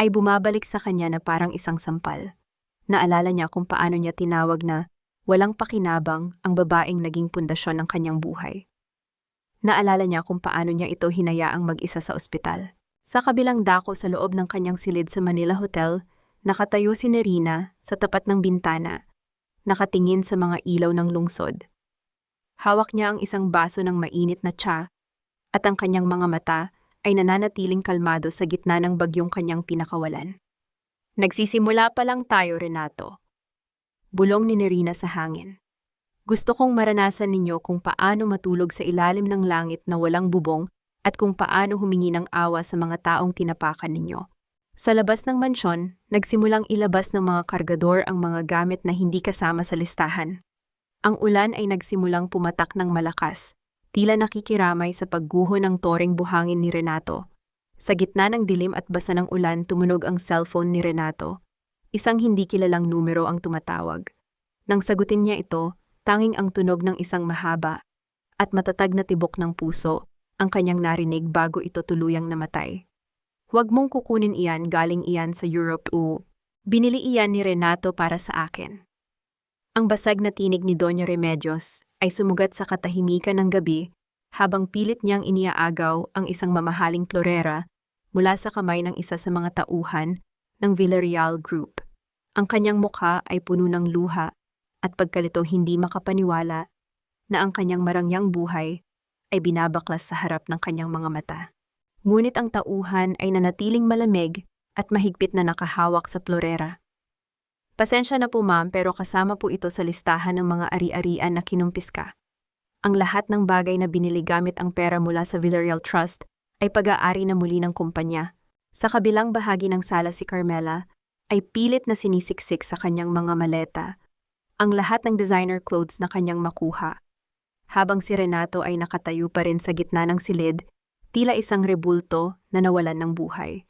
ay bumabalik sa kanya na parang isang sampal. Naalala niya kung paano niya tinawag na walang pakinabang ang babaeng naging pundasyon ng kanyang buhay. Naalala niya kung paano niya ito hinayaang mag-isa sa ospital. Sa kabilang dako sa loob ng kanyang silid sa Manila Hotel, nakatayo si Nerina sa tapat ng bintana, nakatingin sa mga ilaw ng lungsod. Hawak niya ang isang baso ng mainit na tsa at ang kanyang mga mata ay nananatiling kalmado sa gitna ng bagyong kanyang pinakawalan. Nagsisimula pa lang tayo, Renato. Bulong ni Nerina sa hangin. Gusto kong maranasan ninyo kung paano matulog sa ilalim ng langit na walang bubong at kung paano humingi ng awa sa mga taong tinapakan ninyo. Sa labas ng mansyon, nagsimulang ilabas ng mga kargador ang mga gamit na hindi kasama sa listahan. Ang ulan ay nagsimulang pumatak ng malakas, tila nakikiramay sa pagguho ng toreng buhangin ni Renato. Sa gitna ng dilim at basa ng ulan, tumunog ang cellphone ni Renato. Isang hindi kilalang numero ang tumatawag. Nang sagutin niya ito, tanging ang tunog ng isang mahaba at matatag na tibok ng puso ang kanyang narinig bago ito tuluyang namatay. Huwag mong kukunin iyan, galing iyan sa Europe. Binili iyan ni Renato para sa akin. Ang basag na tinig ni Doña Remedios ay sumugat sa katahimikan ng gabi habang pilit niyang iniaagaw ang isang mamahaling florera mula sa kamay ng isa sa mga tauhan ng Villarreal Group. Ang kanyang mukha ay puno ng luha at pagkalito hindi makapaniwala na ang kanyang marangyang buhay ay binabaklas sa harap ng kanyang mga mata. Ngunit ang tauhan ay nanatiling malamig at mahigpit na nakahawak sa florera. Pasensya na po ma'am, pero kasama po ito sa listahan ng mga ari-arian na kinumpiska. Ang lahat ng bagay na binili gamit ang pera mula sa Villarreal Trust ay pag-aari na muli ng kumpanya. Sa kabilang bahagi ng sala si Carmela ay pilit na sinisiksik sa kanyang mga maleta ang lahat ng designer clothes na kanyang makuha. Habang si Renato ay nakatayo pa rin sa gitna ng silid, tila isang rebulto na nawalan ng buhay.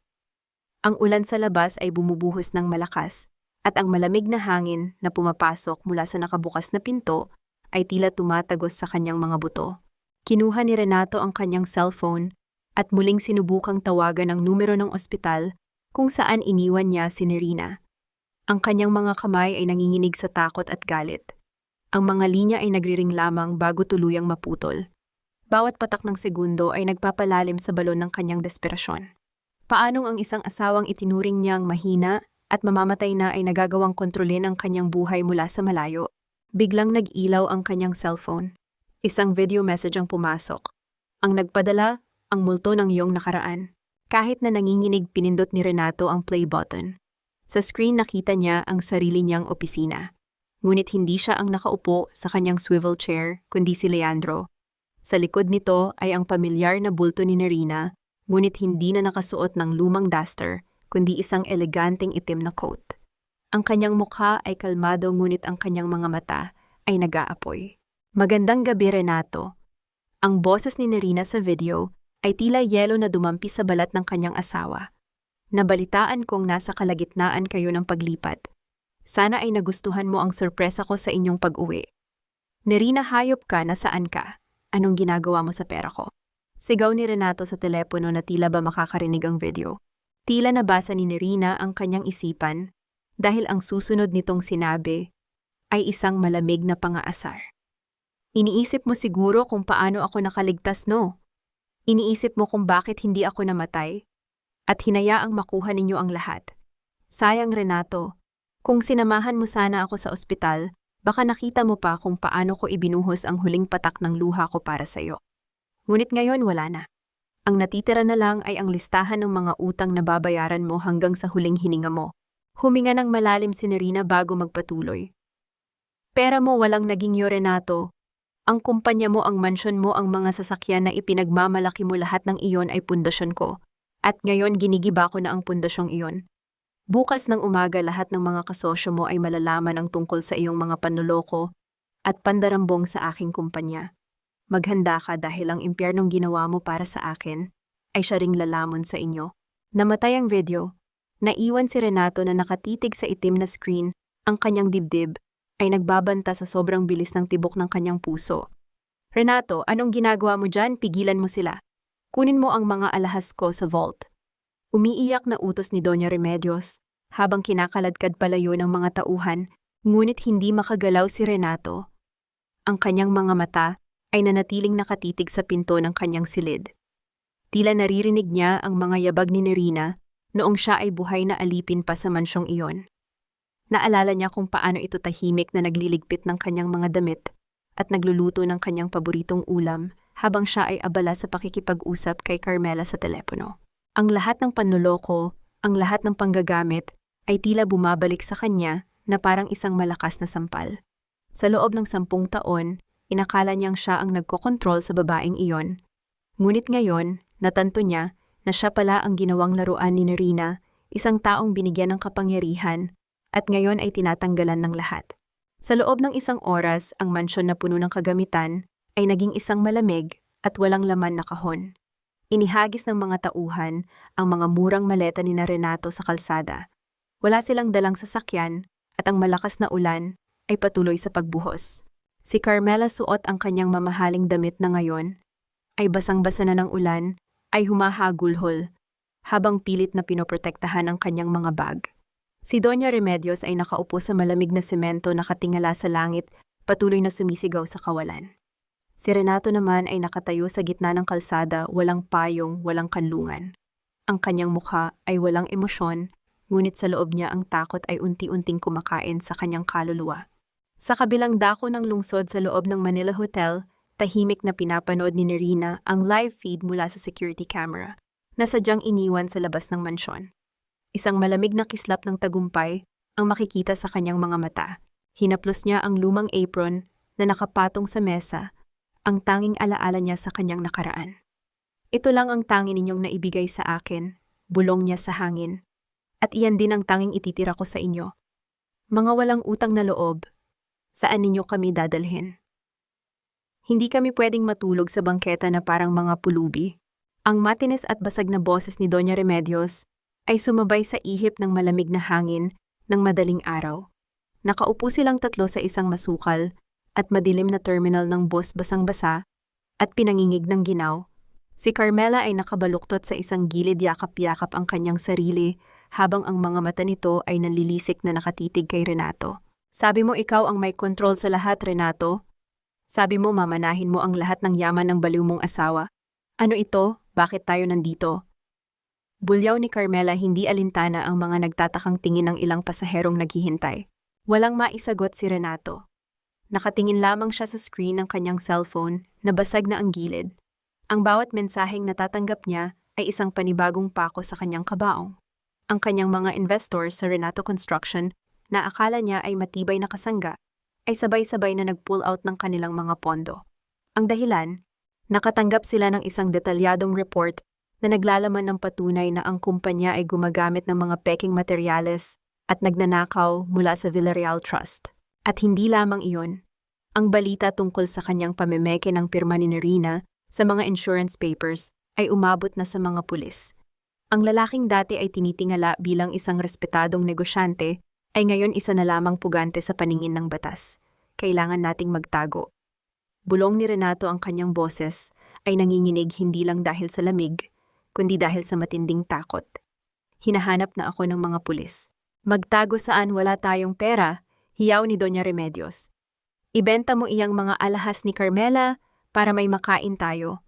Ang ulan sa labas ay bumubuhos ng malakas at ang malamig na hangin na pumapasok mula sa nakabukas na pinto ay tila tumatagos sa kanyang mga buto. Kinuha ni Renato ang kanyang cellphone at muling sinubukang tawagan ang numero ng ospital kung saan iniwan niya si Nerina. Ang kanyang mga kamay ay nanginginig sa takot at galit. Ang mga linya ay nagriring lamang bago tuluyang maputol. Bawat patak ng segundo ay nagpapalalim sa balon ng kanyang desperasyon. Paanong ang isang asawang itinuring niyang mahina at mamamatay na ay nagagawang kontrolin ang kanyang buhay mula sa malayo? Biglang nag-ilaw ang kanyang cellphone. Isang video message ang pumasok. Ang nagpadala, ang multo ng iyong nakaraan. Kahit na nanginginig, pinindot ni Renato ang play button. Sa screen nakita niya ang sarili niyang opisina. Ngunit hindi siya ang nakaupo sa kanyang swivel chair, kundi si Leandro. Sa likod nito ay ang pamilyar na bulto ni Nerina, ngunit hindi na nakasuot ng lumang duster, kundi isang eleganteng itim na coat. Ang kanyang mukha ay kalmado ngunit ang kanyang mga mata ay nag-aapoy. Magandang gabi, Renato. Ang boses ni Nerina sa video ay tila yelo na dumampi sa balat ng kanyang asawa. Nabalitaan kong nasa kalagitnaan kayo ng paglipat. Sana ay nagustuhan mo ang sorpresa ko sa inyong pag-uwi. Nerina, hayop ka, nasaan ka? Anong ginagawa mo sa pera ko? Sigaw ni Renato sa telepono na tila ba makakarinig ang video. Tila nabasa ni Nerina ang kanyang isipan dahil ang susunod nitong sinabi ay isang malamig na pangaasar. Iniisip mo siguro kung paano ako nakaligtas, no? Iniisip mo kung bakit hindi ako namatay? At hinayaang makuha ninyo ang lahat. Sayang, Renato, kung sinamahan mo sana ako sa ospital, baka nakita mo pa kung paano ko ibinuhos ang huling patak ng luha ko para sa iyo. Ngunit ngayon wala na. Ang natitira na lang ay ang listahan ng mga utang na babayaran mo hanggang sa huling hininga mo. Huminga ng malalim si Nerina bago magpatuloy. Pera mo walang naging Renato. Ang kumpanya mo, ang mansyon mo, ang mga sasakyan na ipinagmamalaki mo, lahat ng iyon ay pundasyon ko. At ngayon ginigiba ko na ang pundasyong iyon. Bukas ng umaga lahat ng mga kasosyo mo ay malalaman ang tungkol sa iyong mga panloloko at pandarambong sa aking kumpanya. Maghanda ka dahil ang impyernong ginawa mo para sa akin ay siya ring lalamon sa inyo. Namatay ang video. Naiwan si Renato na nakatitig sa itim na screen, ang kanyang dibdib ay nagbabanta sa sobrang bilis ng tibok ng kanyang puso. Renato, anong ginagawa mo dyan? Pigilan mo sila. Kunin mo ang mga alahas ko sa vault. Umiiyak na utos ni Doña Remedios habang kinakaladkad palayo ng mga tauhan, ngunit hindi makagalaw si Renato. Ang kanyang mga mata ay nanatiling nakatitig sa pinto ng kanyang silid. Tila naririnig niya ang mga yabag ni Nerina noong siya ay buhay na alipin pa sa mansyong iyon. Naalala niya kung paano ito tahimik na nagliligpit ng kanyang mga damit at nagluluto ng kanyang paboritong ulam habang siya ay abala sa pakikipag-usap kay Carmela sa telepono. Ang lahat ng panloloko, ang lahat ng panggagamit ay tila bumabalik sa kanya na parang isang malakas na sampal. Sa loob ng 10 taon, inakala niyang siya ang nagkokontrol sa babaeng iyon. Ngunit ngayon, natanto niya na siya pala ang ginawang laruan ni Nerina, isang taong binigyan ng kapangyarihan, at ngayon ay tinatanggalan ng lahat. Sa loob ng 1 oras, ang mansyon na puno ng kagamitan ay naging isang malamig at walang laman na kahon. Inihagis ng mga tauhan ang mga murang maleta ni Renato sa kalsada. Wala silang dalang sasakyan at ang malakas na ulan ay patuloy sa pagbuhos. Si Carmela, suot ang kanyang mamahaling damit na ngayon, ay basang-basa na ng ulan, ay humahagulhol, habang pilit na pinoprotektahan ang kanyang mga bag. Si Doña Remedios ay nakaupo sa malamig na semento nakatingala sa langit, patuloy na sumisigaw sa kawalan. Si Renato naman ay nakatayo sa gitna ng kalsada, walang payong, walang kanlungan. Ang kanyang mukha ay walang emosyon, ngunit sa loob niya ang takot ay unti-unting kumakain sa kanyang kaluluwa. Sa kabilang dako ng lungsod sa loob ng Manila Hotel, tahimik na pinapanood ni Nerina ang live feed mula sa security camera na sadyang iniwan sa labas ng mansyon. Isang malamig na kislap ng tagumpay ang makikita sa kanyang mga mata. Hinaplos niya ang lumang apron na nakapatong sa mesa, ang tanging alaala niya sa kanyang nakaraan. Ito lang ang tanging ninyong naibigay sa akin, bulong niya sa hangin. At iyan din ang tanging ititira ko sa inyo. Mga walang utang na loob, saan ninyo kami dadalhin? Hindi kami pwedeng matulog sa bangketa na parang mga pulubi. Ang matinis at basag na boses ni Doña Remedios ay sumabay sa ihip ng malamig na hangin ng madaling araw. Nakaupo silang tatlo sa isang masukal at madilim na terminal ng bus, basang-basa at pinangingig ng ginaw. Si Carmela ay nakabaluktot sa isang gilid, yakap-yakap ang kanyang sarili habang ang mga mata nito ay nanlilisik na nakatitig kay Renato. Sabi mo ikaw ang may kontrol sa lahat, Renato? Sabi mo mamanahin mo ang lahat ng yaman ng baliw mong asawa? Ano ito? Bakit tayo nandito? Bulyaw ni Carmela, hindi alintana ang mga nagtatakang tingin ng ilang pasaherong naghihintay. Walang maisagot si Renato. Nakatingin lamang siya sa screen ng kanyang cellphone na basag na ang gilid. Ang bawat mensaheng natatanggap niya ay isang panibagong pako sa kanyang kabaong. Ang kanyang mga investors sa Renato Construction na akala niya ay matibay na kasangga ay sabay-sabay na nag-pull out ng kanilang mga pondo. Ang dahilan, nakatanggap sila ng isang detalyadong report na naglalaman ng patunay na ang kumpanya ay gumagamit ng mga peking materyales at nagnanakaw mula sa Villarreal Trust. At hindi lamang iyon, ang balita tungkol sa kanyang pamemeke ng pirma ni Nerina sa mga insurance papers ay umabot na sa mga pulis. Ang lalaking dati ay tinitingala bilang isang respetadong negosyante ay ngayon isa na lamang pugante sa paningin ng batas. Kailangan nating magtago. Bulong ni Renato, ang kanyang boses ay nanginginig hindi lang dahil sa lamig, kundi dahil sa matinding takot. Hinahanap na ako ng mga pulis. Magtago saan? Wala tayong pera, hiyaw ni Doña Remedios. Ibenta mo iyang mga alahas ni Carmela para may makain tayo.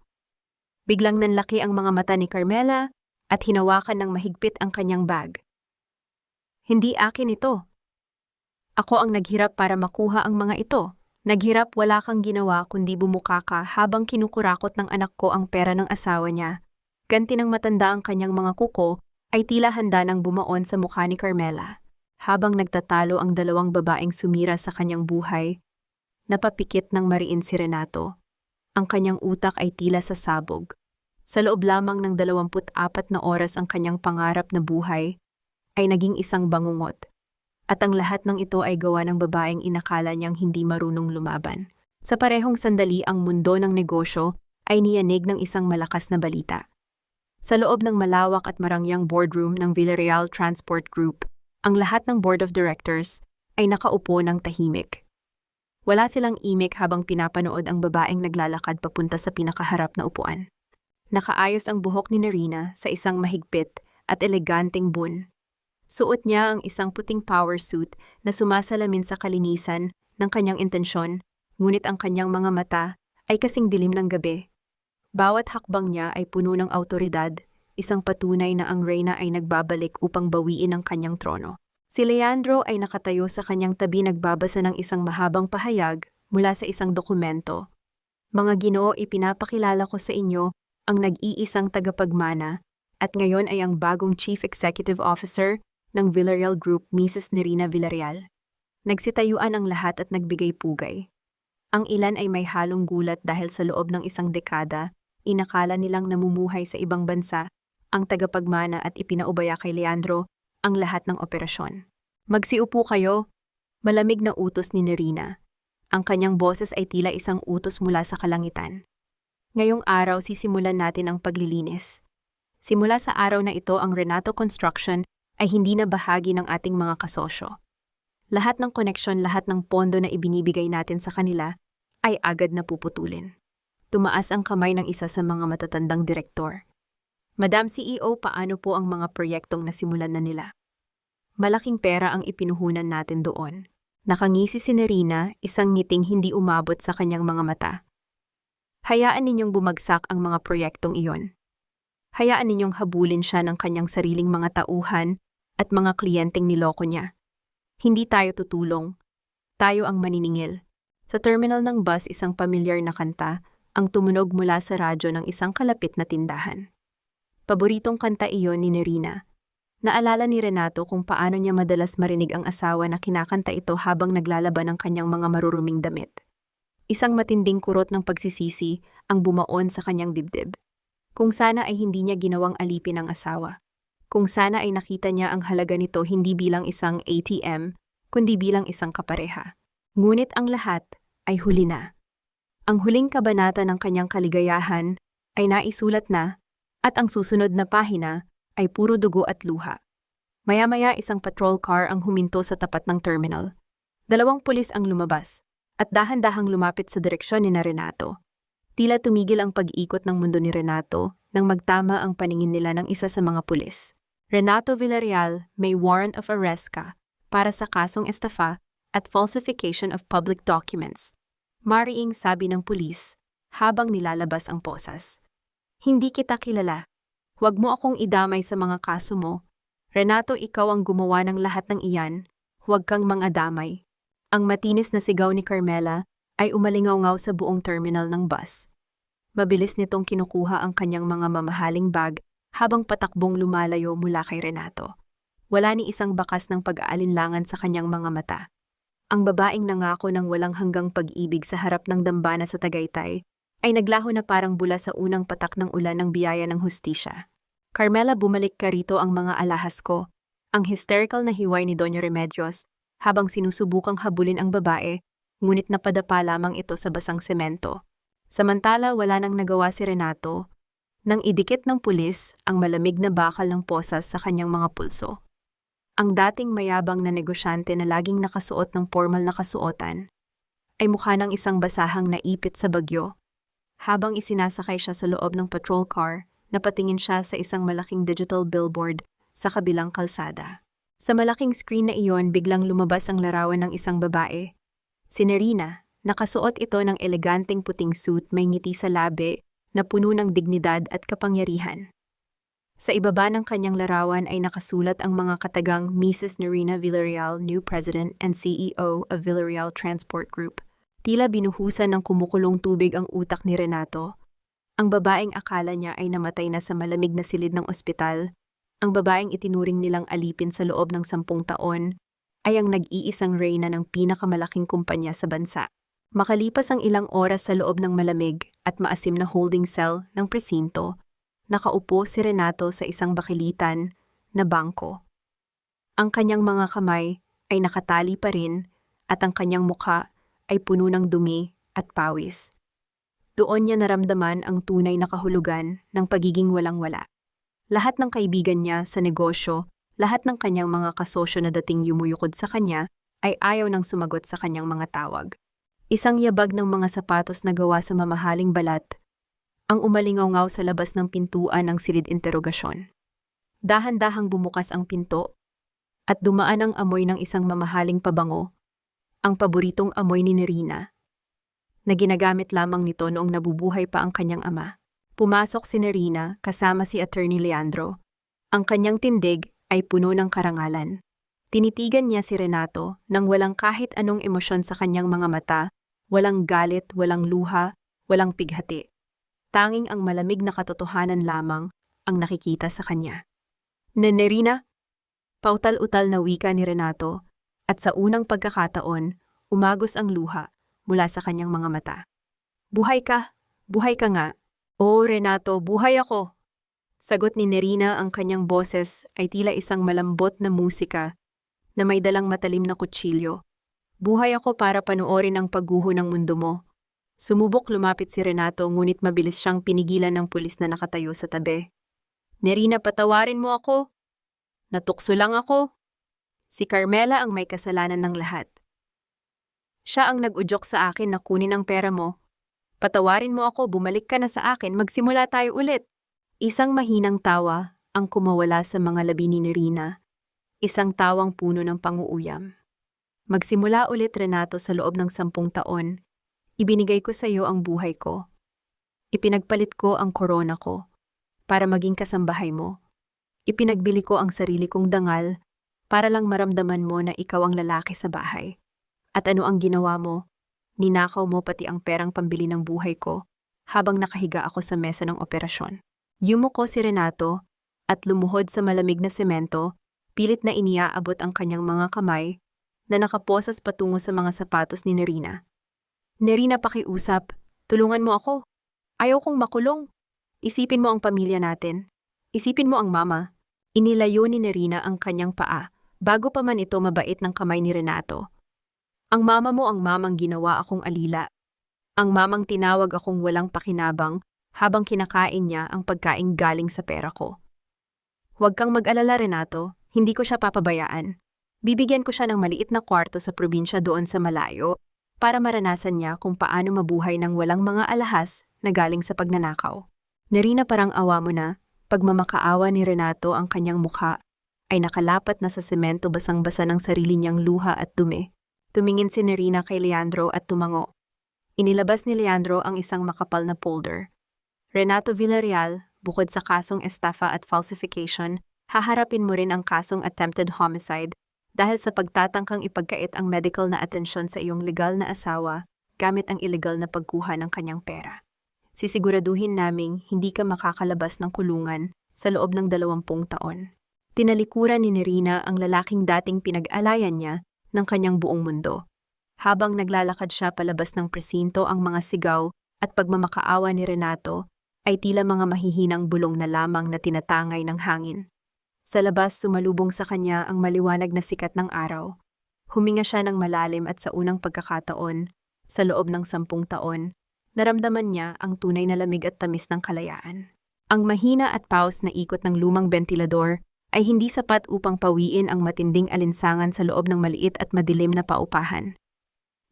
Biglang nanlaki ang mga mata ni Carmela at hinawakan ng mahigpit ang kanyang bag. Hindi akin ito. Ako ang naghirap para makuha ang mga ito. Naghirap, wala kang ginawa kundi bumuka ka habang kinukurakot ng anak ko ang pera ng asawa niya. Ganti ng matanda ang kanyang mga kuko ay tila handa nang bumaon sa mukha ni Carmela. Habang nagtatalo ang dalawang babaeng sumira sa kanyang buhay, napapikit ng mariin si Renato. Ang kanyang utak ay tila sasabog. Sa loob lamang ng 24 na oras ang kanyang pangarap na buhay ay naging isang bangungot. At ang lahat ng ito ay gawa ng babaeng inakala niyang hindi marunong lumaban. Sa parehong sandali, ang mundo ng negosyo ay niyanig ng isang malakas na balita. Sa loob ng malawak at marangyang boardroom ng Villarreal Transport Group, ang lahat ng board of directors ay nakaupo ng tahimik. Wala silang imik habang pinapanood ang babaeng naglalakad papunta sa pinakaharap na upuan. Nakaayos ang buhok ni Nerina sa isang mahigpit at eleganteng bun. Suot niya ang isang puting power suit na sumasalamin sa kalinisan ng kanyang intensyon, ngunit ang kanyang mga mata ay kasing dilim ng gabi. Bawat hakbang niya ay puno ng awtoridad, isang patunay na ang reyna ay nagbabalik upang bawiin ang kanyang trono. Si Leandro ay nakatayo sa kanyang tabi, nagbabasa ng isang mahabang pahayag mula sa isang dokumento. Mga Ginoo, ipinapakilala ko sa inyo ang nag-iisang tagapagmana at ngayon ay ang bagong Chief Executive Officer ng Villarreal Group, Mrs. Nerina Villarreal. Nagsitayuan ang lahat at nagbigay pugay. Ang ilan ay may halong gulat dahil sa loob ng isang dekada, inakala nilang namumuhay sa ibang bansa ang tagapagmana at ipinaubaya kay Leandro ang lahat ng operasyon. Magsiupo kayo, malamig na utos ni Nerina. Ang kanyang boses ay tila isang utos mula sa kalangitan. Ngayong araw sisimulan natin ang paglilinis. Simula sa araw na ito ang Renato Construction ay hindi na bahagi ng ating mga kasosyo. Lahat ng koneksyon, lahat ng pondo na ibinibigay natin sa kanila ay agad na puputulin. Tumaas ang kamay ng isa sa mga matatandang direktor. Madam CEO, paano po ang mga proyektong nasimulan na nila? Malaking pera ang ipinuhunan natin doon. Nakangisi si Nerina, isang ngiting hindi umabot sa kanyang mga mata. Hayaan ninyong bumagsak ang mga proyektong iyon. Hayaan ninyong habulin siya ng kanyang sariling mga tauhan at mga kliyenteng niloko niya. Hindi tayo tutulong. Tayo ang maniningil. Sa terminal ng bus, isang pamilyar na kanta ang tumunog mula sa radyo ng isang kalapit na tindahan. Paboritong kanta iyon ni Nerina. Naalala ni Renato kung paano niya madalas marinig ang asawa na kinakanta ito habang naglalaban ng kanyang mga maruruming damit. Isang matinding kurot ng pagsisisi ang bumaon sa kanyang dibdib. Kung sana ay hindi niya ginawang alipin ang asawa. Kung sana ay nakita niya ang halaga nito hindi bilang isang ATM, kundi bilang isang kapareha. Ngunit ang lahat ay huli na. Ang huling kabanata ng kanyang kaligayahan ay naisulat na at ang susunod na pahina ay puro dugo at luha. Maya-maya isang patrol car ang huminto sa tapat ng terminal. 2 pulis ang lumabas at dahan-dahang lumapit sa direksyon ni Renato. Tila tumigil ang pag-ikot ng mundo ni Renato nang magtama ang paningin nila ng isa sa mga pulis. Renato Villarreal, may warrant of arrest ka para sa kasong estafa at falsification of public documents. Mariing sabi ng pulis habang nilalabas ang posas. Hindi kita kilala. Huwag mo akong idamay sa mga kaso mo. Renato, ikaw ang gumawa ng lahat ng iyan. Huwag kang mangadamay. Ang matinis na sigaw ni Carmela ay umalingaw-ngaw sa buong terminal ng bus. Mabilis nitong kinukuha ang kanyang mga mamahaling bag habang patakbong lumalayo mula kay Renato. Wala ni isang bakas ng pag-aalinlangan sa kanyang mga mata. Ang babaeng nangako ng walang hanggang pag-ibig sa harap ng dambana sa Tagaytay ay naglaho na parang bula sa unang patak ng ulan ng biyaya ng hustisya. Carmela, bumalik ka rito ang mga alahas ko. Ang hysterical na hiway ni Doña Remedios habang sinusubukang habulin ang babae, ngunit napadapa lamang ito sa basang semento. Samantala wala nang nagawa si Renato nang idikit ng pulis ang malamig na bakal ng posas sa kanyang mga pulso. Ang dating mayabang na negosyante na laging nakasuot ng formal na kasuotan ay mukha ng isang basahang naipit sa bagyo. Habang isinasakay siya sa loob ng patrol car, napatingin siya sa isang malaking digital billboard sa kabilang kalsada. Sa malaking screen na iyon, biglang lumabas ang larawan ng isang babae. Si Nerina, nakasuot ito ng eleganteng puting suit, may ngiti sa labi na puno ng dignidad at kapangyarihan. Sa ibaba ng kanyang larawan ay nakasulat ang mga katagang Mrs. Nerina Villarreal, new President and CEO of Villarreal Transport Group. Tila binuhusan ng kumukulong tubig ang utak ni Renato. Ang babaeng akala niya ay namatay na sa malamig na silid ng ospital, ang babaeng itinuring nilang alipin sa loob ng 10 taon, ay ang nag-iisang reyna ng pinakamalaking kumpanya sa bansa. Makalipas ang ilang oras sa loob ng malamig at maasim na holding cell ng presinto, nakaupo si Renato sa isang bakilitan na bangko. Ang kanyang mga kamay ay nakatali pa rin at ang kanyang mukha ay puno ng dumi at pawis. Doon niya naramdaman ang tunay na kahulugan ng pagiging walang-wala. Lahat ng kaibigan niya sa negosyo, lahat ng kanyang mga kasosyo na dating yumuyukod sa kanya, ay ayaw nang sumagot sa kanyang mga tawag. Isang yabag ng mga sapatos na gawa sa mamahaling balat, ang umalingaw-ngaw sa labas ng pintuan ng silid interogasyon. Dahan-dahang bumukas ang pinto, at dumaan ang amoy ng isang mamahaling pabango, ang paboritong amoy ni Nerina, na ginagamit lamang nito noong nabubuhay pa ang kanyang ama. Pumasok si Nerina kasama si Attorney Leandro. Ang kanyang tindig ay puno ng karangalan. Tinitigan niya si Renato nang walang kahit anong emosyon sa kanyang mga mata, walang galit, walang luha, walang pighati. Tanging ang malamig na katotohanan lamang ang nakikita sa kanya. Nerina, pautal-utal na wika ni Renato, at sa unang pagkakataon, umagos ang luha mula sa kanyang mga mata. Buhay ka nga. Oo, Renato, buhay ako. Sagot ni Nerina, ang kanyang boses ay tila isang malambot na musika na may dalang matalim na kutsilyo. Buhay ako para panoorin ang pagguho ng mundo mo. Sumubok lumapit si Renato ngunit mabilis siyang pinigilan ng pulis na nakatayo sa tabi. Nerina, patawarin mo ako. Natukso lang ako. Si Carmela ang may kasalanan ng lahat. Siya ang nag-udyok sa akin na kunin ang pera mo. Patawarin mo ako, bumalik ka na sa akin, magsimula tayo ulit. Isang mahinang tawa ang kumawala sa mga labi ni Nerina. Isang tawang puno ng panguuyam. Magsimula ulit, Renato, sa loob ng 10 taon. Ibinigay ko sa iyo ang buhay ko. Ipinagpalit ko ang korona ko para maging kasambahay mo. Ipinagbili ko ang sarili kong dangal para lang maramdaman mo na ikaw ang lalaki sa bahay. At ano ang ginawa mo? Ninakaw mo pati ang perang pambili ng buhay ko habang nakahiga ako sa mesa ng operasyon. Yumuko si Renato at lumuhod sa malamig na semento, pilit na iniaabot ang kanyang mga kamay na nakaposas patungo sa mga sapatos ni Nerina. Nerina, pakiusap. Tulungan mo ako. Ayaw kong makulong. Isipin mo ang pamilya natin. Isipin mo ang mama. Inilayo ni Nerina ang kanyang paa bago pa man ito mabait ng kamay ni Renato. Ang mama mo ang mamang ginawa akong alila. Ang mamang tinawag akong walang pakinabang habang kinakain niya ang pagkaing galing sa pera ko. Huwag kang mag-alala, Renato. Hindi ko siya papabayaan. Bibigyan ko siya ng maliit na kwarto sa probinsya doon sa malayo para maranasan niya kung paano mabuhay ng walang mga alahas na galing sa pagnanakaw. Nerina, parang awa mo na. Pagmamakaawa ni Renato, ang kanyang mukha ay nakalapat na sa semento, basang-basa ng sarili niyang luha at dumi. Tumingin si Nerina kay Leandro at tumango. Inilabas ni Leandro ang isang makapal na folder. Renato Villarreal, bukod sa kasong estafa at falsification, haharapin mo rin ang kasong attempted homicide dahil sa pagtatangkang ipagkait ang medical na atensyon sa iyong legal na asawa gamit ang illegal na pagkuha ng kanyang pera. Sisiguraduhin naming hindi ka makakalabas ng kulungan sa loob ng 20 taon. Tinalikuran ni Nerina ang lalaking dating pinag-alayan niya ng kanyang buong mundo. Habang naglalakad siya palabas ng presinto, ang mga sigaw at pagmamakaawa ni Renato ay tila mga mahihinang bulong na lamang na tinatangay ng hangin. Sa labas, sumalubong sa kanya ang maliwanag na sikat ng araw. Huminga siya ng malalim at sa unang pagkakataon, sa loob ng 10 taon, naramdaman niya ang tunay na lamig at tamis ng kalayaan. Ang mahina at paus na ikot ng lumang bentilador ay hindi sapat upang pawiin ang matinding alinsangan sa loob ng maliit at madilim na paupahan.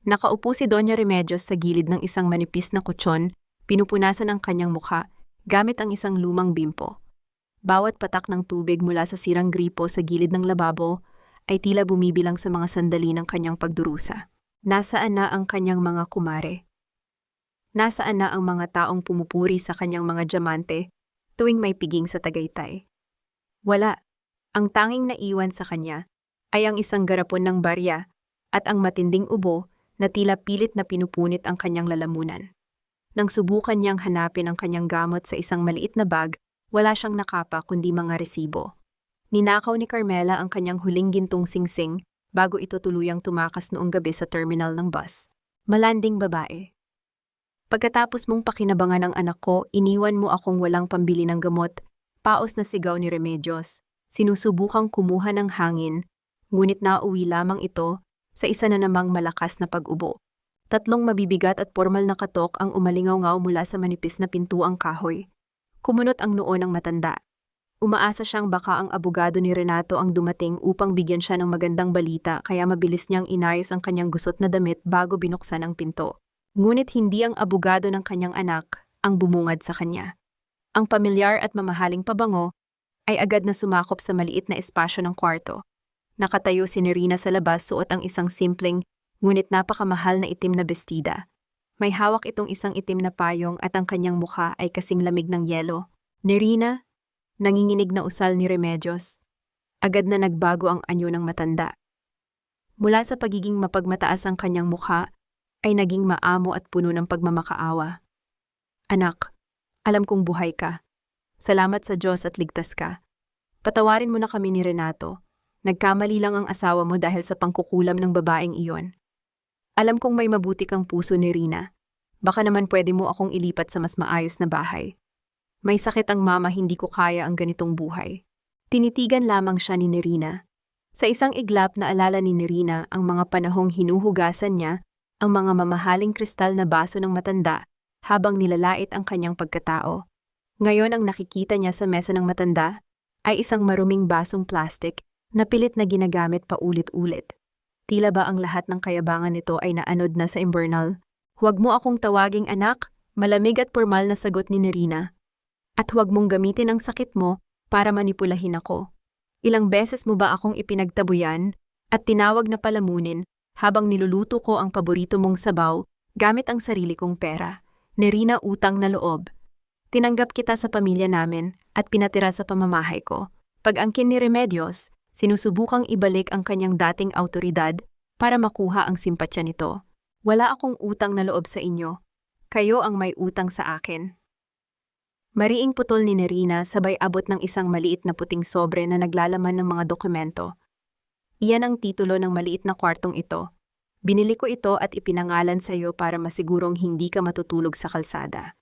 Nakaupo si Doña Remedios sa gilid ng isang manipis na kutsyon, pinupunasan ang kanyang mukha gamit ang isang lumang bimpo. Bawat patak ng tubig mula sa sirang gripo sa gilid ng lababo ay tila bumibilang sa mga sandali ng kanyang pagdurusa. Nasaan na ang kanyang mga kumare? Nasaan na ang mga taong pumupuri sa kanyang mga diamante tuwing may piging sa Tagaytay? Wala. Ang tanging naiwan sa kanya ay ang isang garapon ng barya at ang matinding ubo na tila pilit na pinupunit ang kanyang lalamunan. Nang subukan niyang hanapin ang kanyang gamot sa isang maliit na bag, wala siyang nakapa kundi mga resibo. Ninakaw ni Carmela ang kanyang huling gintong singsing bago ito tuluyang tumakas noong gabi sa terminal ng bus. Malanding babae. Pagkatapos mong pakinabangan ang anak ko, iniwan mo akong walang pambili ng gamot. Paos na sigaw ni Remedios. Sinusubukang kumuha ng hangin, ngunit nauwi lamang ito sa isa na namang malakas na pag-ubo. 3 mabibigat at formal na katok ang umalingaw-ngaw mula sa manipis na pintuang kahoy. Kumunot ang noo ng matanda. Umaasa siyang baka ang abogado ni Renato ang dumating upang bigyan siya ng magandang balita, kaya mabilis niyang inayos ang kanyang gusot na damit bago binuksan ang pinto. Ngunit hindi ang abogado ng kanyang anak ang bumungad sa kanya. Ang pamilyar at mamahaling pabango ay agad na sumakop sa maliit na espasyo ng kwarto. Nakatayo si Nerina sa labas, suot ang isang simpleng ngunit napakamahal na itim na bestida. May hawak itong isang itim na payong at ang kanyang mukha ay kasing lamig ng yelo. Nerina, nanginginig na usal ni Remedios. Agad na nagbago ang anyo ng matanda. Mula sa pagiging mapagmataas ang kanyang mukha, ay naging maamo at puno ng pagmamakaawa. Anak, alam kong buhay ka. Salamat sa Diyos at ligtas ka. Patawarin mo na kami ni Renato. Nagkamali lang ang asawa mo dahil sa pangkukulam ng babaeng iyon. Alam kong may mabuti kang puso ni Rina. Baka naman pwede mo akong ilipat sa mas maayos na bahay. May sakit ang mama, hindi ko kaya ang ganitong buhay. Tinitigan lamang siya ni Nerina. Sa isang iglap na alala ni Nerina ang mga panahong hinuhugasan niya ang mga mamahaling kristal na baso ng matanda habang nilalait ang kanyang pagkatao. Ngayon ang nakikita niya sa mesa ng matanda ay isang maruming basong plastik na pilit na ginagamit pa ulit-ulit. Tila ba ang lahat ng kayabangan nito ay naanod na sa imburnal? Huwag mo akong tawaging anak, malamig at pormal na sagot ni Nerina. At huwag mong gamitin ang sakit mo para manipulahin ako. Ilang beses mo ba akong ipinagtabuyan at tinawag na palamunin habang niluluto ko ang paborito mong sabaw gamit ang sarili kong pera? Nerina, utang na loob. Tinanggap kita sa pamilya namin at pinatira sa pamamahay ko. Pag-angkin ni Remedios, sinusubukang ibalik ang kanyang dating autoridad para makuha ang simpatsya nito. Wala akong utang na loob sa inyo. Kayo ang may utang sa akin. Mariing putol ni Nerina sabay abot ng isang maliit na puting sobre na naglalaman ng mga dokumento. Iyan ang titulo ng maliit na kwartong ito. Binili ko ito at ipinangalan sa iyo para masigurong hindi ka matutulog sa kalsada.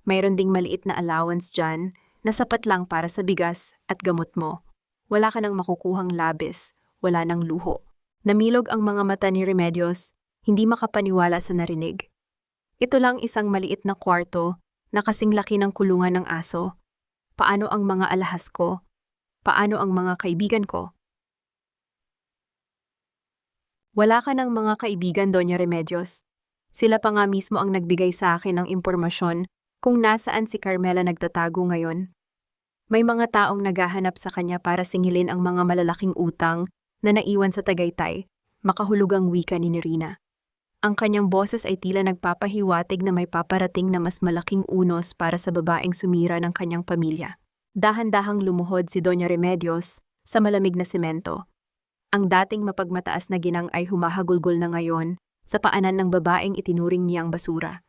Mayroon ding maliit na allowance dyan na sapat lang para sa bigas at gamot mo. Wala ka nang makukuhang labis, wala nang luho. Namilog ang mga mata ni Remedios, hindi makapaniwala sa narinig. Ito lang isang maliit na kwarto na kasing laki ng kulungan ng aso. Paano ang mga alahas ko? Paano ang mga kaibigan ko? Wala ka ng mga kaibigan, Doña Remedios. Sila pa nga mismo ang nagbigay sa akin ng impormasyon kung nasaan si Carmela nagtatago ngayon. May mga taong naghahanap sa kanya para singilin ang mga malalaking utang na naiwan sa Tagaytay, makahulugang wika ni Nerina. Ang kanyang boses ay tila nagpapahiwatig na may paparating na mas malaking unos para sa babaeng sumira ng kanyang pamilya. Dahan-dahang lumuhod si Doña Remedios sa malamig na semento. Ang dating mapagmataas na ginang ay humahagulgol na ngayon sa paanan ng babaeng itinuring niyang basura.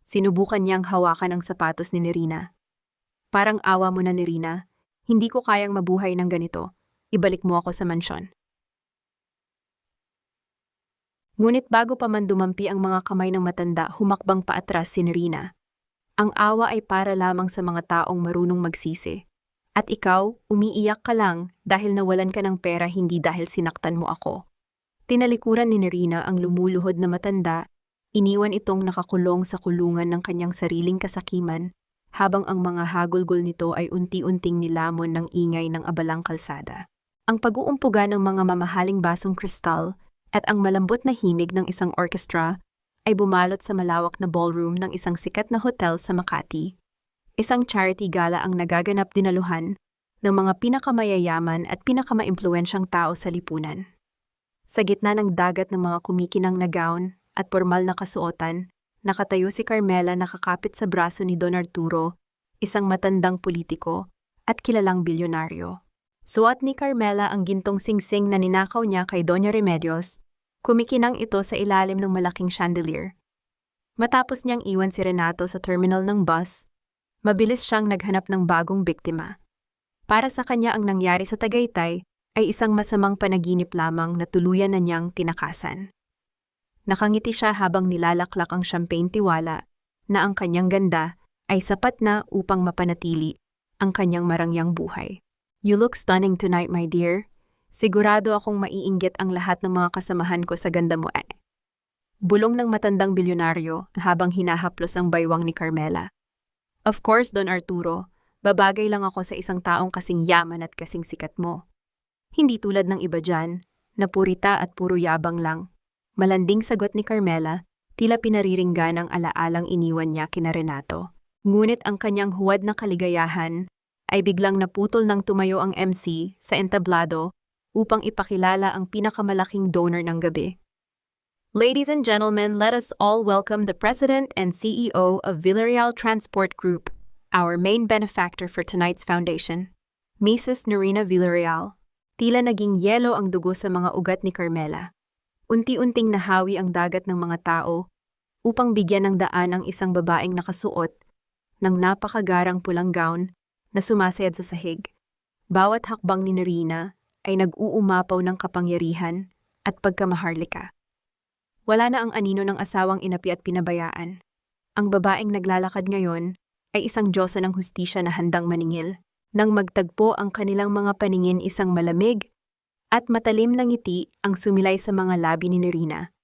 Sinubukan niyang hawakan ang sapatos ni Nerina. Parang awa mo na, Nerina. Hindi ko kayang mabuhay ng ganito. Ibalik mo ako sa mansyon. Ngunit bago pa man dumampi ang mga kamay ng matanda, humakbang paatras si Nerina. Ang awa ay para lamang sa mga taong marunong magsisi. At ikaw, umiiyak ka lang dahil nawalan ka ng pera, hindi dahil sinaktan mo ako. Tinalikuran ni Nerina ang lumuluhod na matanda, iniwan itong nakakulong sa kulungan ng kanyang sariling kasakiman, habang ang mga hagulgol nito ay unti-unting nilamon ng ingay ng abalang kalsada. Ang pag-uumpuga ng mga mamahaling basong kristal at ang malambot na himig ng isang orkestra ay bumalot sa malawak na ballroom ng isang sikat na hotel sa Makati. Isang charity gala ang nagaganap dinaluhan ng mga pinakamayayaman at pinakamaimpluwensyang tao sa lipunan. Sa gitna ng dagat ng mga kumikinang na gown at pormal na kasuotan, nakatayo si Carmela nakakapit sa braso ni Don Arturo, isang matandang politiko at kilalang bilyonaryo. Suot ni Carmela ang gintong singsing na ninakaw niya kay Doña Remedios, kumikinang ito sa ilalim ng malaking chandelier. Matapos niyang iwan si Renato sa terminal ng bus, mabilis siyang naghanap ng bagong biktima. Para sa kanya ang nangyari sa Tagaytay ay isang masamang panaginip lamang na tuluyan na niyang tinakasan. Nakangiti siya habang nilalaklak ang champagne tiwala na ang kanyang ganda ay sapat na upang mapanatili ang kanyang marangyang buhay. You look stunning tonight, my dear. Sigurado akong maiinggit ang lahat ng mga kasamahan ko sa ganda mo. Bulong ng matandang bilyonaryo habang hinahaplos ang baywang ni Carmela. Of course, Don Arturo, babagay lang ako sa isang taong kasing yaman at kasing sikat mo. Hindi tulad ng iba dyan, na purita at puro yabang lang. Malanding sagot ni Carmela, tila pinariringgan ang alaalang iniwan niya kina Renato. Ngunit ang kanyang huwad na kaligayahan ay biglang naputol nang tumayo ang MC sa entablado upang ipakilala ang pinakamalaking donor ng gabi. Ladies and gentlemen, let us all welcome the President and CEO of Villarreal Transport Group, our main benefactor for tonight's foundation, Mrs. Nerina Villarreal. Tila naging yelo ang dugo sa mga ugat ni Carmela. Unti-unting nahawi ang dagat ng mga tao, upang bigyan ng daan ang isang babaeng nakasuot ng napakagarang pulang gown na sumasayad sa sahig. Bawat hakbang ni Nerina ay nag-uumapaw ng kapangyarihan at pagkamaharlika. Wala na ang anino ng asawang inapi at pinabayaan. Ang babaeng naglalakad ngayon ay isang diyosa ng hustisya na handang maningil. Nang magtagpo ang kanilang mga paningin, isang malamig at matalim na ngiti ang sumilay sa mga labi ni Nerina.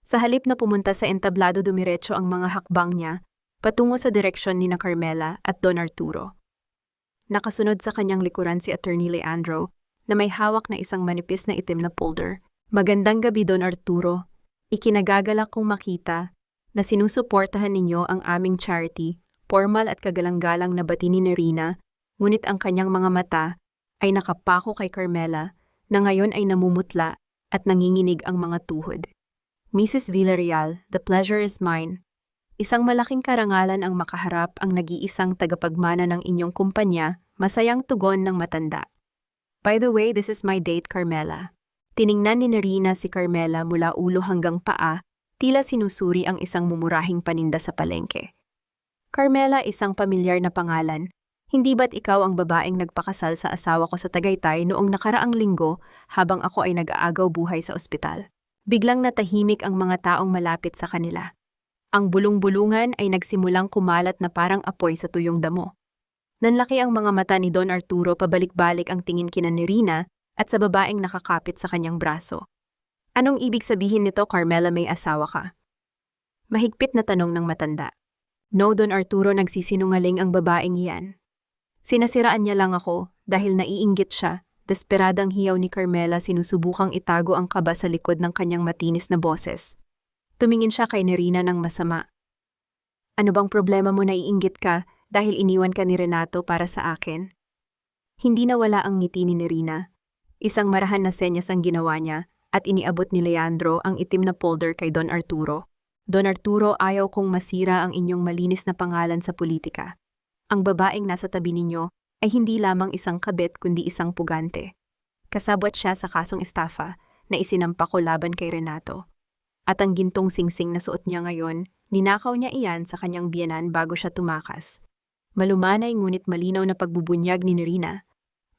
Sa halip na pumunta sa entablado, dumiretso ang mga hakbang niya patungo sa direksyon ni na Carmela at Don Arturo. Nakasunod sa kanyang likuran si Attorney Leandro na may hawak na isang manipis na itim na folder. Magandang gabi, Don Arturo. Ikinagagalak kong makita na sinusuportahan ninyo ang aming charity. Formal at kagalang-galang na bati ni Nerina, ngunit ang kanyang mga mata ay nakapako kay Carmela na ngayon ay namumutla at nanginginig ang mga tuhod. Mrs. Villarreal, the pleasure is mine. Isang malaking karangalan ang makaharap ang nag-iisang tagapagmana ng inyong kumpanya, masayang tugon ng matanda. By the way, this is my date, Carmela. Tiningnan ni Nerina si Carmela mula ulo hanggang paa, tila sinusuri ang isang mumurahing paninda sa palengke. Carmela, isang pamilyar na pangalan. Hindi ba't ikaw ang babaeng nagpakasal sa asawa ko sa Tagaytay noong nakaraang linggo habang ako ay nag-aagaw buhay sa ospital? Biglang natahimik ang mga taong malapit sa kanila. Ang bulong-bulungan ay nagsimulang kumalat na parang apoy sa tuyong damo. Nanlaki ang mga mata ni Don Arturo, pabalik-balik ang tingin kina Nerina at sa babaeng nakakapit sa kanyang braso. Anong ibig sabihin nito, Carmela, may asawa ka? Mahigpit na tanong ng matanda. No, Don Arturo, nagsisinungaling ang babaeng iyan. Sinasiraan niya lang ako dahil naiinggit siya. Desperadang hiyaw ni Carmela, sinusubukang itago ang kaba sa likod ng kanyang matinis na boses. Tumingin siya kay Nerina ng masama. Ano bang problema mo, naiinggit ka dahil iniwan ka ni Renato para sa akin? Hindi nawala ang ngiti ni Nerina. Isang marahan na senyas ang ginawa niya at iniabot ni Leandro ang itim na folder kay Don Arturo. Don Arturo, ayaw kong masira ang inyong malinis na pangalan sa politika. Ang babaeng nasa tabi ninyo ay hindi lamang isang kabit kundi isang pugante. Kasabwat siya sa kasong estafa na isinampa ko laban kay Renato. At ang gintong singsing na suot niya ngayon, ninakaw niya iyan sa kanyang biyenan bago siya tumakas. Malumanay ngunit malinaw na pagbubunyag ni Nerina.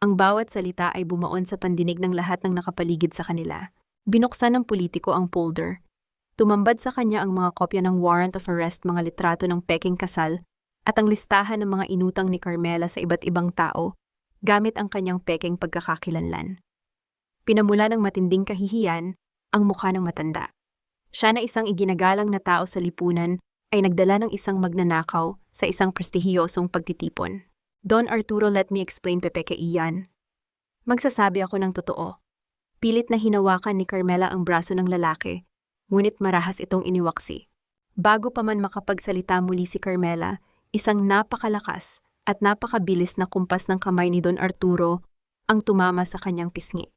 Ang bawat salita ay bumaon sa pandinig ng lahat ng nakapaligid sa kanila. Binuksan ng politiko ang folder. Tumambad sa kanya ang mga kopya ng warrant of arrest, mga litrato ng peking kasal, at ang listahan ng mga inutang ni Carmela sa iba't ibang tao, gamit ang kanyang peking pagkakakilanlan. Pinamula ng matinding kahihiyan ang mukha ng matanda. Siya na isang iginagalang na tao sa lipunan ay nagdala ng isang magnanakaw sa isang prestihiyosong pagtitipon. Don Arturo, let me explain, pepeke iyan. Magsasabi ako ng totoo. Pilit na hinawakan ni Carmela ang braso ng lalaki, ngunit marahas itong iniwaksi. Bago pa man makapagsalita muli si Carmela, isang napakalakas at napakabilis na kumpas ng kamay ni Don Arturo ang tumama sa kanyang pisngi.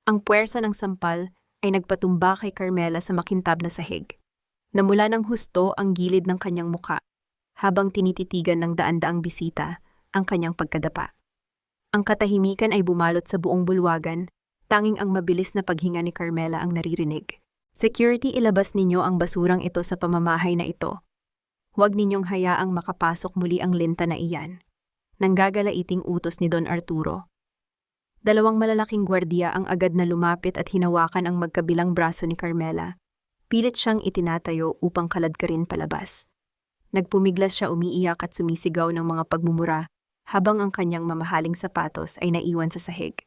Ang puwersa ng sampal ay nagpatumba kay Carmela sa makintab na sahig. Namula ng husto ang gilid ng kanyang muka, habang tinititigan ng daan-daang bisita ang kanyang pagkadapa. Ang katahimikan ay bumalot sa buong bulwagan, tanging ang mabilis na paghinga ni Carmela ang naririnig. Security, ilabas ninyo ang basurang ito sa pamamahay na ito. Huwag ninyong hayaang makapasok muli ang linta na iyan. Nanggagalaiting utos ni Don Arturo. Dalawang malalaking gwardiya ang agad na lumapit at hinawakan ang magkabilang braso ni Carmela. Pilit siyang itinatayo upang kaladkarin palabas. Nagpumiglas siya, umiiyak at sumisigaw ng mga pagmumura habang ang kanyang mamahaling sapatos ay naiwan sa sahig.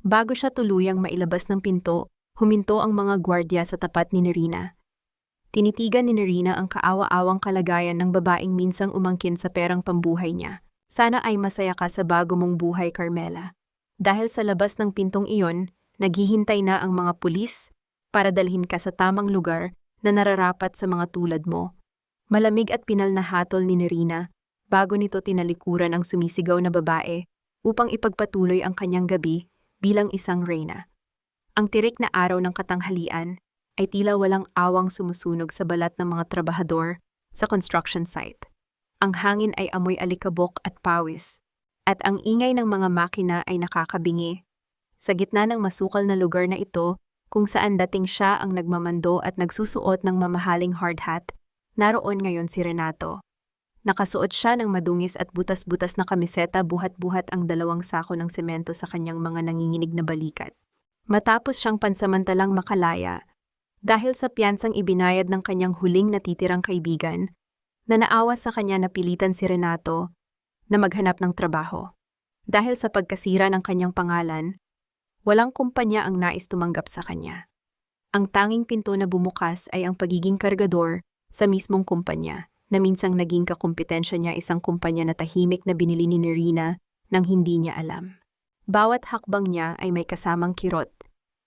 Bago siya tuluyang mailabas ng pinto, huminto ang mga gwardiya sa tapat ni Nerina. Tinitigan ni Nerina ang kaawa-awang kalagayan ng babaeng minsang umangkin sa perang pambuhay niya. Sana ay masaya ka sa bago mong buhay, Carmela. Dahil sa labas ng pintong iyon, naghihintay na ang mga pulis para dalhin ka sa tamang lugar na nararapat sa mga tulad mo. Malamig at pinal na hatol ni Nerina bago nito tinalikuran ang sumisigaw na babae upang ipagpatuloy ang kanyang gabi bilang isang reyna. Ang tirik na araw ng katanghalian ay tila walang awang sumusunog sa balat ng mga trabahador sa construction site. Ang hangin ay amoy alikabok at pawis, at ang ingay ng mga makina ay nakakabingi. Sa gitna ng masukal na lugar na ito, kung saan dating siya ang nagmamando at nagsusuot ng mamahaling hard hat, Naroon ngayon si Renato. Nakasuot siya ng madungis at butas-butas na kamiseta, buhat-buhat ang 2 sako ng semento sa kanyang mga nanginginig na balikat. Matapos siyang pansamantalang makalaya, dahil sa piyansang ibinayad ng kanyang huling natitirang kaibigan, na naawa sa kanya napilitan si Renato na maghanap ng trabaho. Dahil sa pagkasira ng kanyang pangalan, walang kumpanya ang nais tumanggap sa kanya. Ang tanging pinto na bumukas ay ang pagiging kargador sa mismong kumpanya, na minsang naging kakumpetensya niya, isang kumpanya na tahimik na binili ni Nerina nang hindi niya alam. Bawat hakbang niya ay may kasamang kirot.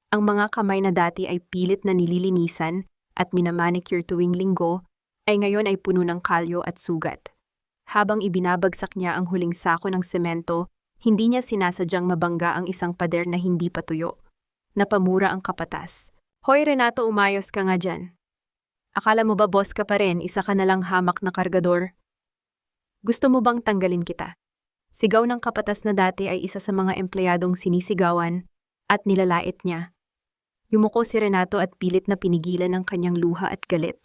Ang mga kamay na dati ay pilit na nililinisan at minamanicure tuwing linggo ay ngayon ay puno ng kalyo at sugat. Habang ibinabagsak niya ang huling sako ng semento, hindi niya sinasadyang mabangga ang isang pader na hindi patuyo. Napamura ang kapatas. "Hoy Renato, umayos ka nga dyan. Akala mo ba boss ka pa rin, isa ka na lang hamak na kargador? Gusto mo bang tanggalin kita?" Sigaw ng kapatas na dati ay isa sa mga empleyadong sinisigawan at nilalait niya. Yumuko si Renato at pilit na pinigilan ng kanyang luha at galit.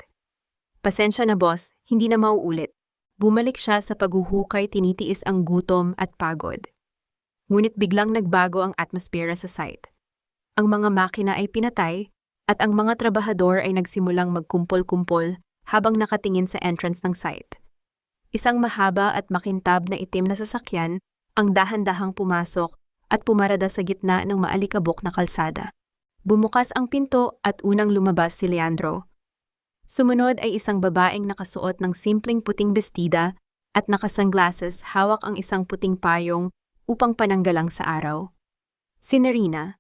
"Pasensya na boss, hindi na mauulit." Bumalik siya sa paghuhukay, tinitiis ang gutom at pagod. Ngunit biglang nagbago ang atmosphere sa site. Ang mga makina ay pinatay at ang mga trabahador ay nagsimulang magkumpol-kumpol habang nakatingin sa entrance ng site. Isang mahaba at makintab na itim na sasakyan ang dahan-dahang pumasok at pumarada sa gitna ng maalikabok na kalsada. Bumukas ang pinto at unang lumabas si Leandro. Sumunod ay isang babaeng nakasuot ng simpleng puting bestida at nakasunglasses, hawak ang isang puting payong upang pananggalang sa araw. Si Nerina,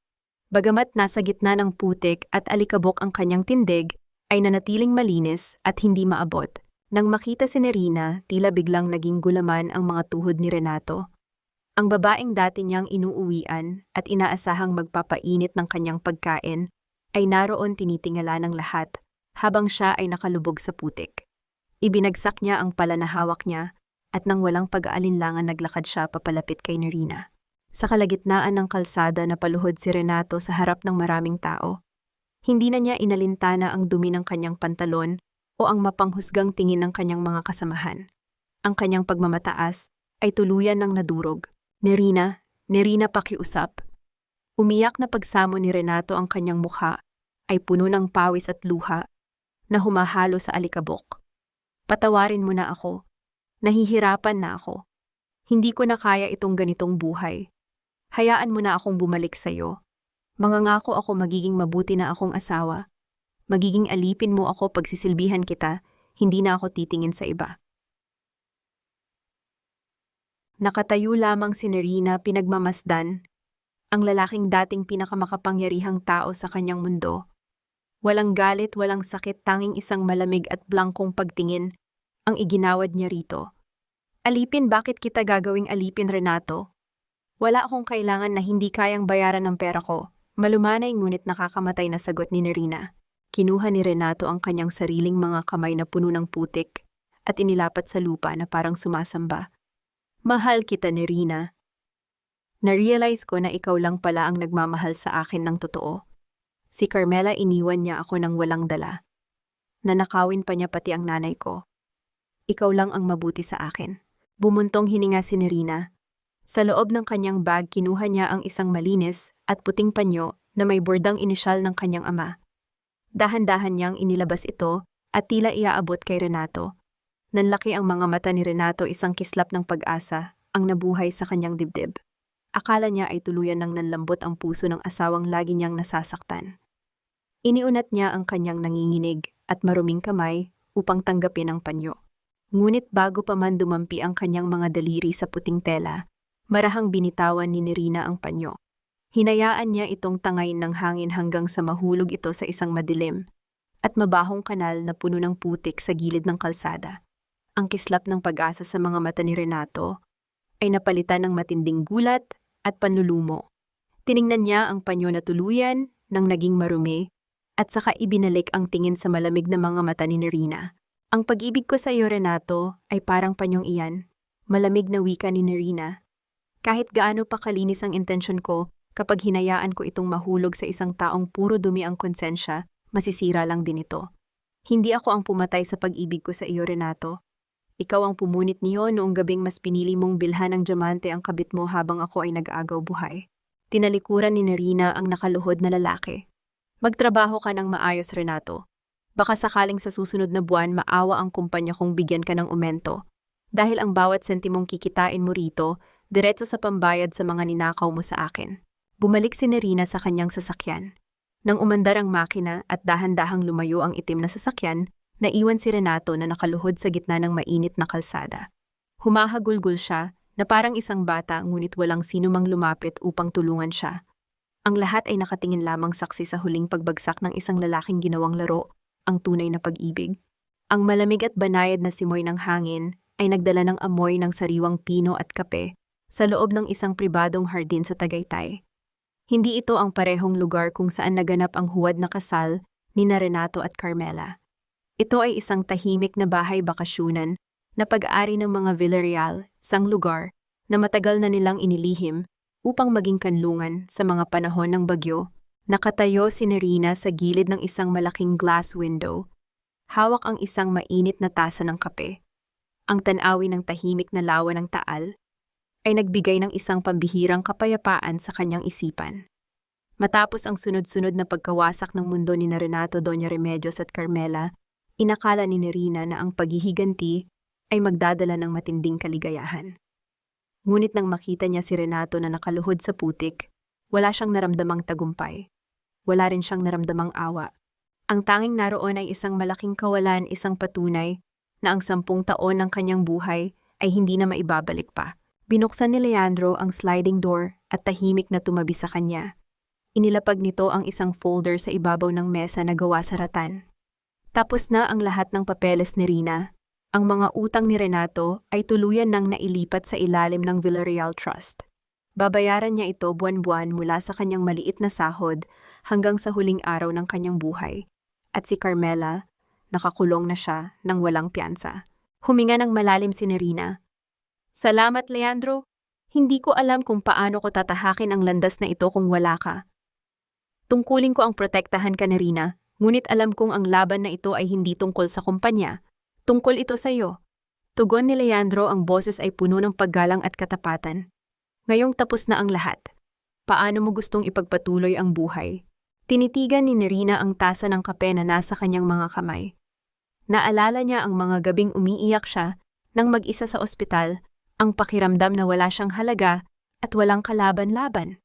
bagamat nasa gitna ng putik at alikabok ang kanyang tindig, ay nanatiling malinis at hindi maabot. Nang makita si Nerina, tila biglang naging gulaman ang mga tuhod ni Renato. Ang babaeng dati niyang inuuwian at inaasahang magpapainit ng kanyang pagkain ay naroon tinitingala ng lahat habang siya ay nakalubog sa putik. Ibinagsak niya ang pala na hawak niya at nang walang pag-aalinlangan naglakad siya papalapit kay Nerina. Sa kalagitnaan ng kalsada napaluhod si Renato sa harap ng maraming tao. Hindi na niya inalintana ang dumi ng kanyang pantalon o ang mapanghusgang tingin ng kanyang mga kasamahan. Ang kanyang pagmamataas ay tuluyan ng nadurog. "Nerina, Nerina, pakiusap." Umiyak na pagsamo ni Renato, ang kanyang mukha ay puno ng pawis at luha na humahalo sa alikabok. "Patawarin mo na ako. Nahihirapan na ako. Hindi ko na kaya itong ganitong buhay. Hayaan mo na akong bumalik sa'yo. Mangangako ako magiging mabuti na akong asawa. Magiging alipin mo ako, pagsisilbihan kita, hindi na ako titingin sa iba." Nakatayo lamang si Nerina, pinagmamasdan, ang lalaking dating pinakamakapangyarihang tao sa kanyang mundo. Walang galit, walang sakit, tanging isang malamig at blankong pagtingin ang iginawad niya rito. "Alipin, bakit kita gagawing alipin, Renato? Wala akong kailangan na hindi kayang bayaran ng pera ko." Malumanay ngunit nakakamatay na sagot ni Nerina. Kinuha ni Renato ang kanyang sariling mga kamay na puno ng putik at inilapat sa lupa na parang sumasamba. "Mahal kita, Nerina. Na-realize ko na ikaw lang pala ang nagmamahal sa akin ng totoo. Si Carmela, iniwan niya ako ng walang dala. Nanakawin pa niya pati ang nanay ko. Ikaw lang ang mabuti sa akin." Bumuntong hininga si Nerina. Sa loob ng kanyang bag, kinuha niya ang isang malinis at puting panyo na may bordang inisyal ng kanyang ama. Dahan-dahan niyang inilabas ito at tila iaabot kay Renato. Nanlaki ang mga mata ni Renato, isang kislap ng pag-asa ang nabuhay sa kanyang dibdib. Akala niya ay tuluyan ng nanlambot ang puso ng asawang lagi niyang nasasaktan. Iniunat niya ang kanyang nanginginig at maruming kamay upang tanggapin ang panyo. Ngunit bago pa man dumampi ang kanyang mga daliri sa puting tela, marahang binitawan ni Nerina ang panyo. Hinayaan niya itong tangayin ng hangin hanggang sa mahulog ito sa isang madilim at mabahong kanal na puno ng putik sa gilid ng kalsada. Ang kislap ng pag-asa sa mga mata ni Renato ay napalitan ng matinding gulat at panlulumo. Tiningnan niya ang panyo na tuluyan nang naging marumi at saka ibinalik ang tingin sa malamig na mga mata ni Nerina. "Ang pag-ibig ko sa iyo, Renato, ay parang panyong iyan." Malamig na wika ni Nerina. "Kahit gaano pa kalinis ang intensyon ko, kapag hinayaan ko itong mahulog sa isang taong puro dumi ang konsensya, masisira lang din ito. Hindi ako ang pumatay sa pag-ibig ko sa iyo, Renato. Ikaw ang pumunit niyo noong gabing mas pinili mong bilhan ng diamante ang kabit mo habang ako ay nag-aagaw buhay. Tinalikuran ni Nerina ang nakaluhod na lalaki. Magtrabaho ka ng maayos, Renato. Baka sakaling sa susunod na buwan maawa ang kumpanya kung bigyan ka ng umento. Dahil ang bawat sentimong kikitain mo rito, diretso sa pambayad sa mga ninakaw mo sa akin. Bumalik si Nerina sa kanyang sasakyan. Nang umandar ang makina at dahan-dahang lumayo ang itim na sasakyan, naiwan si Renato na nakaluhod sa gitna ng mainit na kalsada. Humahagulgol siya na parang isang bata ngunit walang sino mang lumapit upang tulungan siya. Ang lahat ay nakatingin lamang saksi sa huling pagbagsak ng isang lalaking ginawang laro, ang tunay na pag-ibig. Ang malamig at banayad na simoy ng hangin ay nagdala ng amoy ng sariwang pino at kape sa loob ng isang pribadong hardin sa Tagaytay. Hindi ito ang parehong lugar kung saan naganap ang huwad na kasal ni Renato at Carmela. Ito ay isang tahimik na bahay bakasyunan na pag-aari ng mga Villarreal, isang lugar na matagal na nilang inilihim upang maging kanlungan sa mga panahon ng bagyo. Nakatayo si Nerina sa gilid ng isang malaking glass window. Hawak ang isang mainit na tasa ng kape. Ang tanawi ng tahimik na lawa ng Taal ay nagbigay ng isang pambihirang kapayapaan sa kanyang isipan. Matapos ang sunod-sunod na pagkawasak ng mundo ni Renato, Doña Remedios at Carmela, inakala ni Nerina na ang paghihiganti ay magdadala ng matinding kaligayahan. Ngunit nang makita niya si Renato na nakaluhod sa putik, wala siyang naramdamang tagumpay. Wala rin siyang naramdamang awa. Ang tanging naroon ay isang malaking kawalan, isang patunay na ang 10 taon ng kanyang buhay ay hindi na maibabalik pa. Binuksan ni Leandro ang sliding door at tahimik na tumabi sa kanya. Inilapag nito ang isang folder sa ibabaw ng mesa na gawa sa ratan. Tapos na ang lahat ng papeles ni Rina. Ang mga utang ni Renato ay tuluyan nang nailipat sa ilalim ng Villarreal Trust. Babayaran niya ito buwan-buwan mula sa kanyang maliit na sahod hanggang sa huling araw ng kanyang buhay. At si Carmela, nakakulong na siya nang walang piyansa. Huminga ng malalim si Nerina. Salamat, Leandro. Hindi ko alam kung paano ko tatahakin ang landas na ito kung wala ka. Tungkulin ko ang protektahan ka, Nerina, ngunit alam kong ang laban na ito ay hindi tungkol sa kumpanya. Tungkol ito sa iyo. Tugon ni Leandro, ang boses ay puno ng paggalang at katapatan. Ngayong tapos na ang lahat. Paano mo gustong ipagpatuloy ang buhay? Tinitigan ni Nerina ang tasa ng kape na nasa kanyang mga kamay. Naalala niya ang mga gabing umiiyak siya nang mag-isa sa ospital, ang pakiramdam na wala siyang halaga at walang kalaban-laban.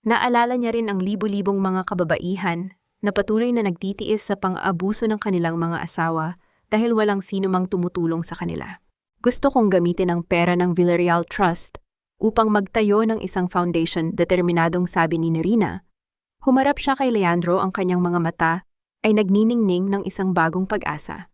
Naalala niya rin ang libo-libong mga kababaihan na patuloy na nagtitiis sa pang-aabuso ng kanilang mga asawa dahil walang sino mang tumutulong sa kanila. Gusto kong gamitin ang pera ng Villarreal Trust upang magtayo ng isang foundation, determinadong sabi ni Nerina. Humarap siya kay Leandro, ang kanyang mga mata ay nagniningning ng isang bagong pag-asa.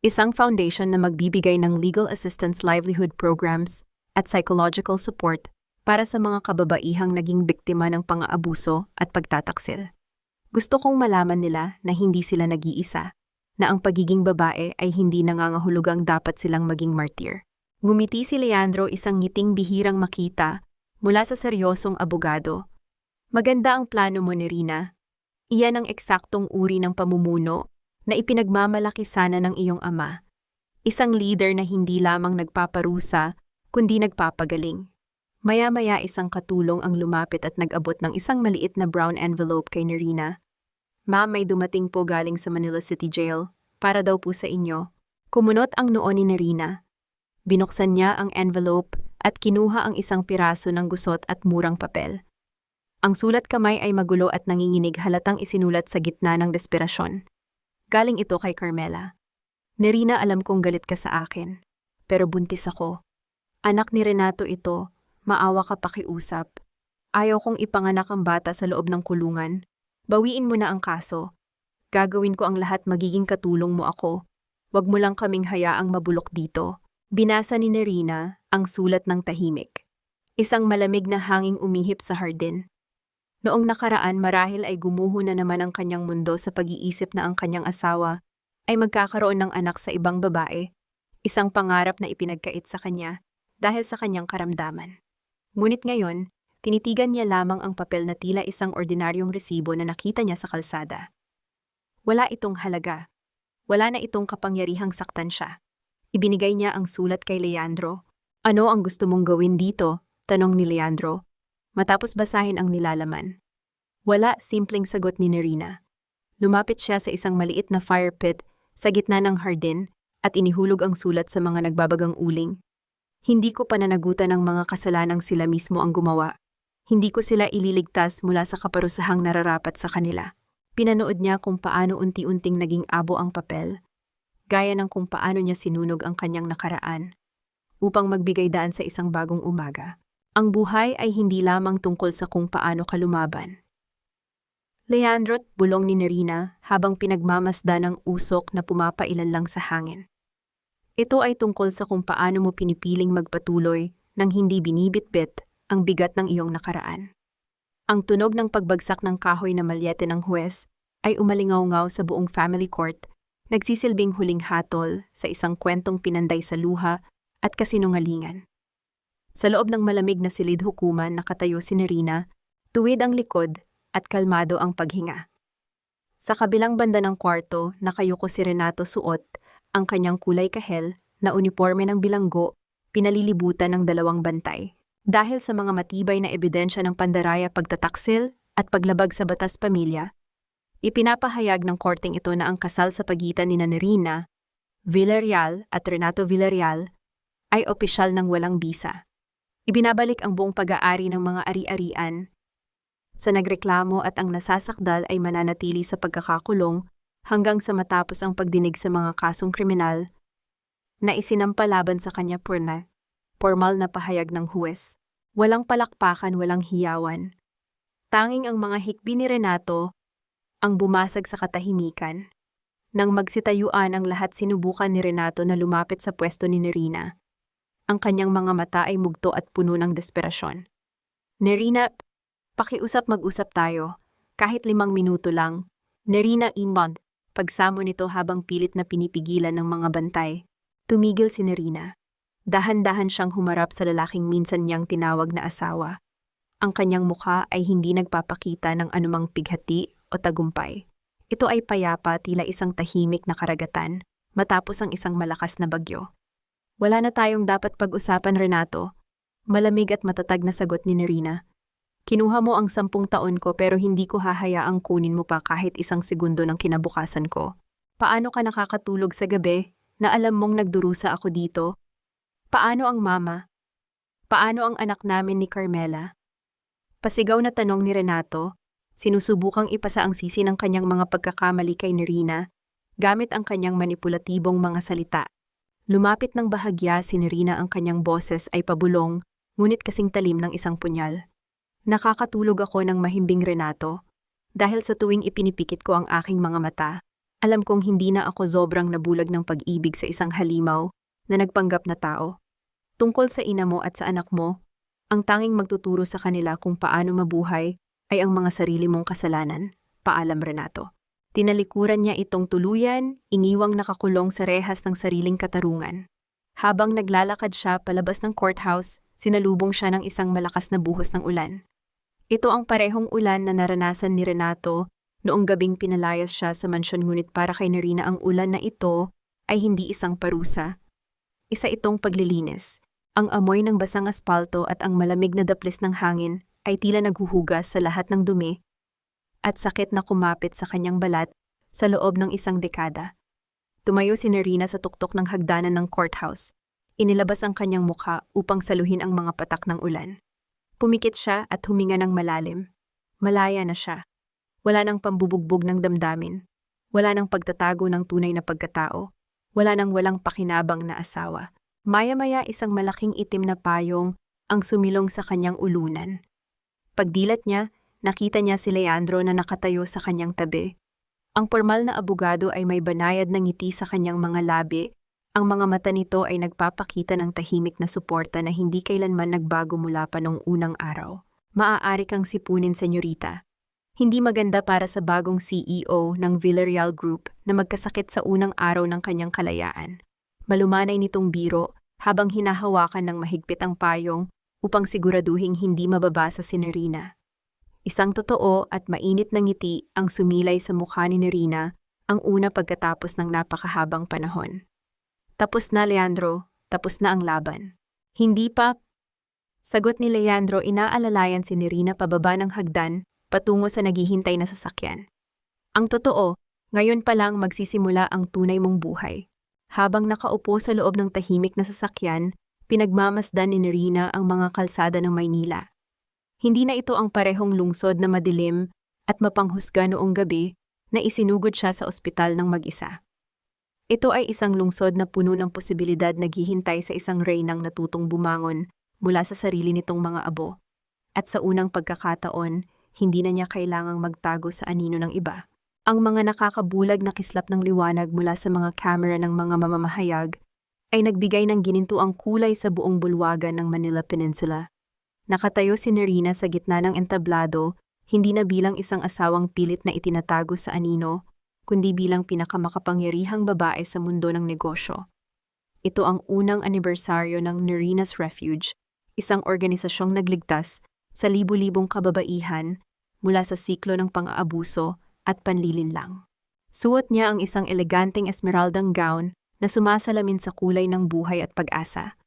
Isang foundation na magbibigay ng legal assistance, livelihood programs at psychological support para sa mga kababaihang naging biktima ng pang-aabuso at pagtataksil. Gusto kong malaman nila na hindi sila nag-iisa, na ang pagiging babae ay hindi nangangahulugang dapat silang maging martir. Ngumiti si Leandro, isang ngiting bihirang makita mula sa seryosong abogado. Maganda ang plano mo, Nerina. Iyan ang eksaktong uri ng pamumuno na ipinagmamalaki sana ng iyong ama. Isang leader na hindi lamang nagpaparusa, kundi nagpapagaling. Maya-maya isang katulong ang lumapit at nag-abot ng isang maliit na brown envelope kay Nerina. Ma'am, may dumating po galing sa Manila City Jail, para daw po sa inyo. Kumunot ang noo ni Nerina. Binuksan niya ang envelope at kinuha ang isang piraso ng gusot at murang papel. Ang sulat kamay ay magulo at nanginginig, halatang isinulat sa gitna ng desperasyon. Galing ito kay Carmela. Nerina, alam kong galit ka sa akin, pero buntis ako. Anak ni Renato ito, maawa ka pakiusap. Ayaw kong ipanganak ang bata sa loob ng kulungan. Bawiin mo na ang kaso. Gagawin ko ang lahat, magiging katulong mo ako. Huwag mo lang kaming hayaang mabulok dito. Binasa ni Nerina ang sulat ng tahimik. Isang malamig na hanging umihip sa hardin. Noong nakaraan, marahil ay gumuho na naman ang kanyang mundo sa pag-iisip na ang kanyang asawa ay magkakaroon ng anak sa ibang babae, isang pangarap na ipinagkait sa kanya dahil sa kanyang karamdaman. Ngunit ngayon, tinitigan niya lamang ang papel na tila isang ordinaryong resibo na nakita niya sa kalsada. Wala itong halaga. Wala na itong kapangyarihang saktan siya. Ibinigay niya ang sulat kay Leandro. Ano ang gusto mong gawin dito? Tanong ni Leandro. Matapos basahin ang nilalaman. Wala, simpleng sagot ni Nerina. Lumapit siya sa isang maliit na fire pit sa gitna ng hardin at inihulog ang sulat sa mga nagbabagang uling. Hindi ko pananagutan ng mga kasalanang sila mismo ang gumawa. Hindi ko sila ililigtas mula sa kaparusahang nararapat sa kanila. Pinanood niya kung paano unti-unting naging abo ang papel, gaya ng kung paano niya sinunog ang kanyang nakaraan, upang magbigay daan sa isang bagong umaga. Ang buhay ay hindi lamang tungkol sa kung paano ka lumaban. Leandro't bulong ni Nerina habang pinagmamasda ng usok na pumapailan lang sa hangin. Ito ay tungkol sa kung paano mo pinipiling magpatuloy nang hindi binibitbit ang bigat ng iyong nakaraan. Ang tunog ng pagbagsak ng kahoy na malyete ng huwes ay umalingaw-ngaw sa buong family court, nagsisilbing huling hatol sa isang kwentong pinanday sa luha at kasinungalingan. Sa loob ng malamig na silid hukuman nakatayo si Nerina, tuwid ang likod at kalmado ang paghinga. Sa kabilang banda ng kwarto, nakayuko si Renato suot ang kanyang kulay kahel na uniforme ng bilanggo, pinalilibutan ng 2 bantay. Dahil sa mga matibay na ebidensya ng pandaraya pagtataksil at paglabag sa batas pamilya, ipinapahayag ng korteng ito na ang kasal sa pagitan ni Nerina Villarreal at Renato Villarreal ay opisyal ng walang bisa. Ibinabalik ang buong pag-aari ng mga ari-arian sa nagreklamo at ang nasasakdal ay mananatili sa pagkakakulong hanggang sa matapos ang pagdinig sa mga kasong kriminal na isinampalaban sa kanya formal na pahayag ng huwes. Walang palakpakan, walang hiyawan. Tanging ang mga hikbi ni Renato ang bumasag sa katahimikan. Nang magsitayuan ang lahat, sinubukan ni Renato na lumapit sa pwesto ni Nerina. Ang kanyang mga mata ay mugto at puno ng desperasyon. Nerina, pakiusap, mag-usap tayo. Kahit 5 minuto lang. Nerina, inbound. Pagsamo nito habang pilit na pinipigilan ng mga bantay. Tumigil si Nerina. Dahan-dahan siyang humarap sa lalaking minsan niyang tinawag na asawa. Ang kanyang mukha ay hindi nagpapakita ng anumang pighati o tagumpay. Ito ay payapa, tila isang tahimik na karagatan matapos ang isang malakas na bagyo. Wala na tayong dapat pag-usapan, Renato. Malamig at matatag na sagot ni Nerina. Kinuha mo ang 10 taon ko pero hindi ko hahayaang kunin mo pa kahit 1 segundo ng kinabukasan ko. Paano ka nakakatulog sa gabi na alam mong nagdurusa ako dito? Paano ang mama? Paano ang anak namin ni Carmela? Pasigaw na tanong ni Renato, sinusubukang ipasa ang sisi ng kanyang mga pagkakamali kay Nerina, gamit ang kanyang manipulatibong mga salita. Lumapit ng bahagya si Nerina, ang kanyang boses ay pabulong, ngunit kasing talim ng isang punyal. Nakakatulog ako ng mahimbing, Renato, dahil sa tuwing ipinipikit ko ang aking mga mata, alam kong hindi na ako sobrang nabulag ng pag-ibig sa isang halimaw na nagpanggap na tao. Tungkol sa ina mo at sa anak mo, ang tanging magtuturo sa kanila kung paano mabuhay ay ang mga sarili mong kasalanan. Paalam, Renato. Tinalikuran niya itong tuluyan, iniwang nakakulong sa rehas ng sariling katarungan. Habang naglalakad siya palabas ng courthouse, sinalubong siya ng isang malakas na buhos ng ulan. Ito ang parehong ulan na naranasan ni Renato noong gabing pinalayas siya sa mansyon, ngunit para kay Nerina ang ulan na ito ay hindi isang parusa. Isa itong paglilinis. Ang amoy ng basang aspalto at ang malamig na daplis ng hangin ay tila naghuhugas sa lahat ng dumi at sakit na kumapit sa kanyang balat sa loob ng 1 dekada. Tumayo si Nerina sa tuktok ng hagdanan ng courthouse. Inilabas ang kanyang mukha upang saluhin ang mga patak ng ulan. Pumikit siya at huminga ng malalim. Malaya na siya. Wala nang pambubugbog ng damdamin. Wala nang pagtatago ng tunay na pagkatao. Wala nang walang pakinabang na asawa. Maya-maya isang malaking itim na payong ang sumilong sa kanyang ulunan. Pagdilat niya, nakita niya si Leandro na nakatayo sa kanyang tabi. Ang formal na abogado ay may banayad na ngiti sa kanyang mga labi. Ang mga mata nito ay nagpapakita ng tahimik na suporta na hindi kailanman nagbago mula pa noong unang araw. Maaari kang sipunin, senyorita. Hindi maganda para sa bagong CEO ng Villarreal Group na magkasakit sa unang araw ng kanyang kalayaan. Malumanay nitong biro habang hinahawakan ng mahigpit ang payong upang siguraduhing hindi mababasa si Nerina. Isang totoo at mainit na ngiti ang sumilay sa mukha ni Nerina Ang una pagkatapos ng napakahabang panahon. Tapos na, Leandro. Tapos na ang laban. Hindi pa. Sagot ni Leandro, inaalalayan si Nerina pababa ng hagdan patungo sa naghihintay na sasakyan. Ang totoo, ngayon pa lang magsisimula ang tunay mong buhay. Habang nakaupo sa loob ng tahimik na sasakyan, pinagmamasdan ni Nerina ang mga kalsada ng Maynila. Hindi na ito ang parehong lungsod na madilim at mapanghusga noong gabi na isinugod siya sa ospital ng mag-isa. Ito ay isang lungsod na puno ng posibilidad naghihintay sa isang reynang natutong bumangon mula sa sarili nitong mga abo. At sa unang pagkakataon, hindi na niya kailangang magtago sa anino ng iba. Ang mga nakakabulag na kislap ng liwanag mula sa mga kamera ng mga mamamahayag ay nagbigay ng ginintuang kulay sa buong bulwagan ng Manila Peninsula. Nakatayo si Nerina sa gitna ng entablado, hindi na bilang isang asawang pilit na itinatago sa anino, kundi bilang pinakamakapangyarihang babae sa mundo ng negosyo. Ito ang unang anibersaryo ng Nerina's Refuge, isang organisasyong nagligtas sa libu-libong kababaihan mula sa siklo ng pang-aabuso at panlilinlang. Suot niya ang isang eleganteng esmeraldang gown na sumasalamin sa kulay ng buhay at pag-asa.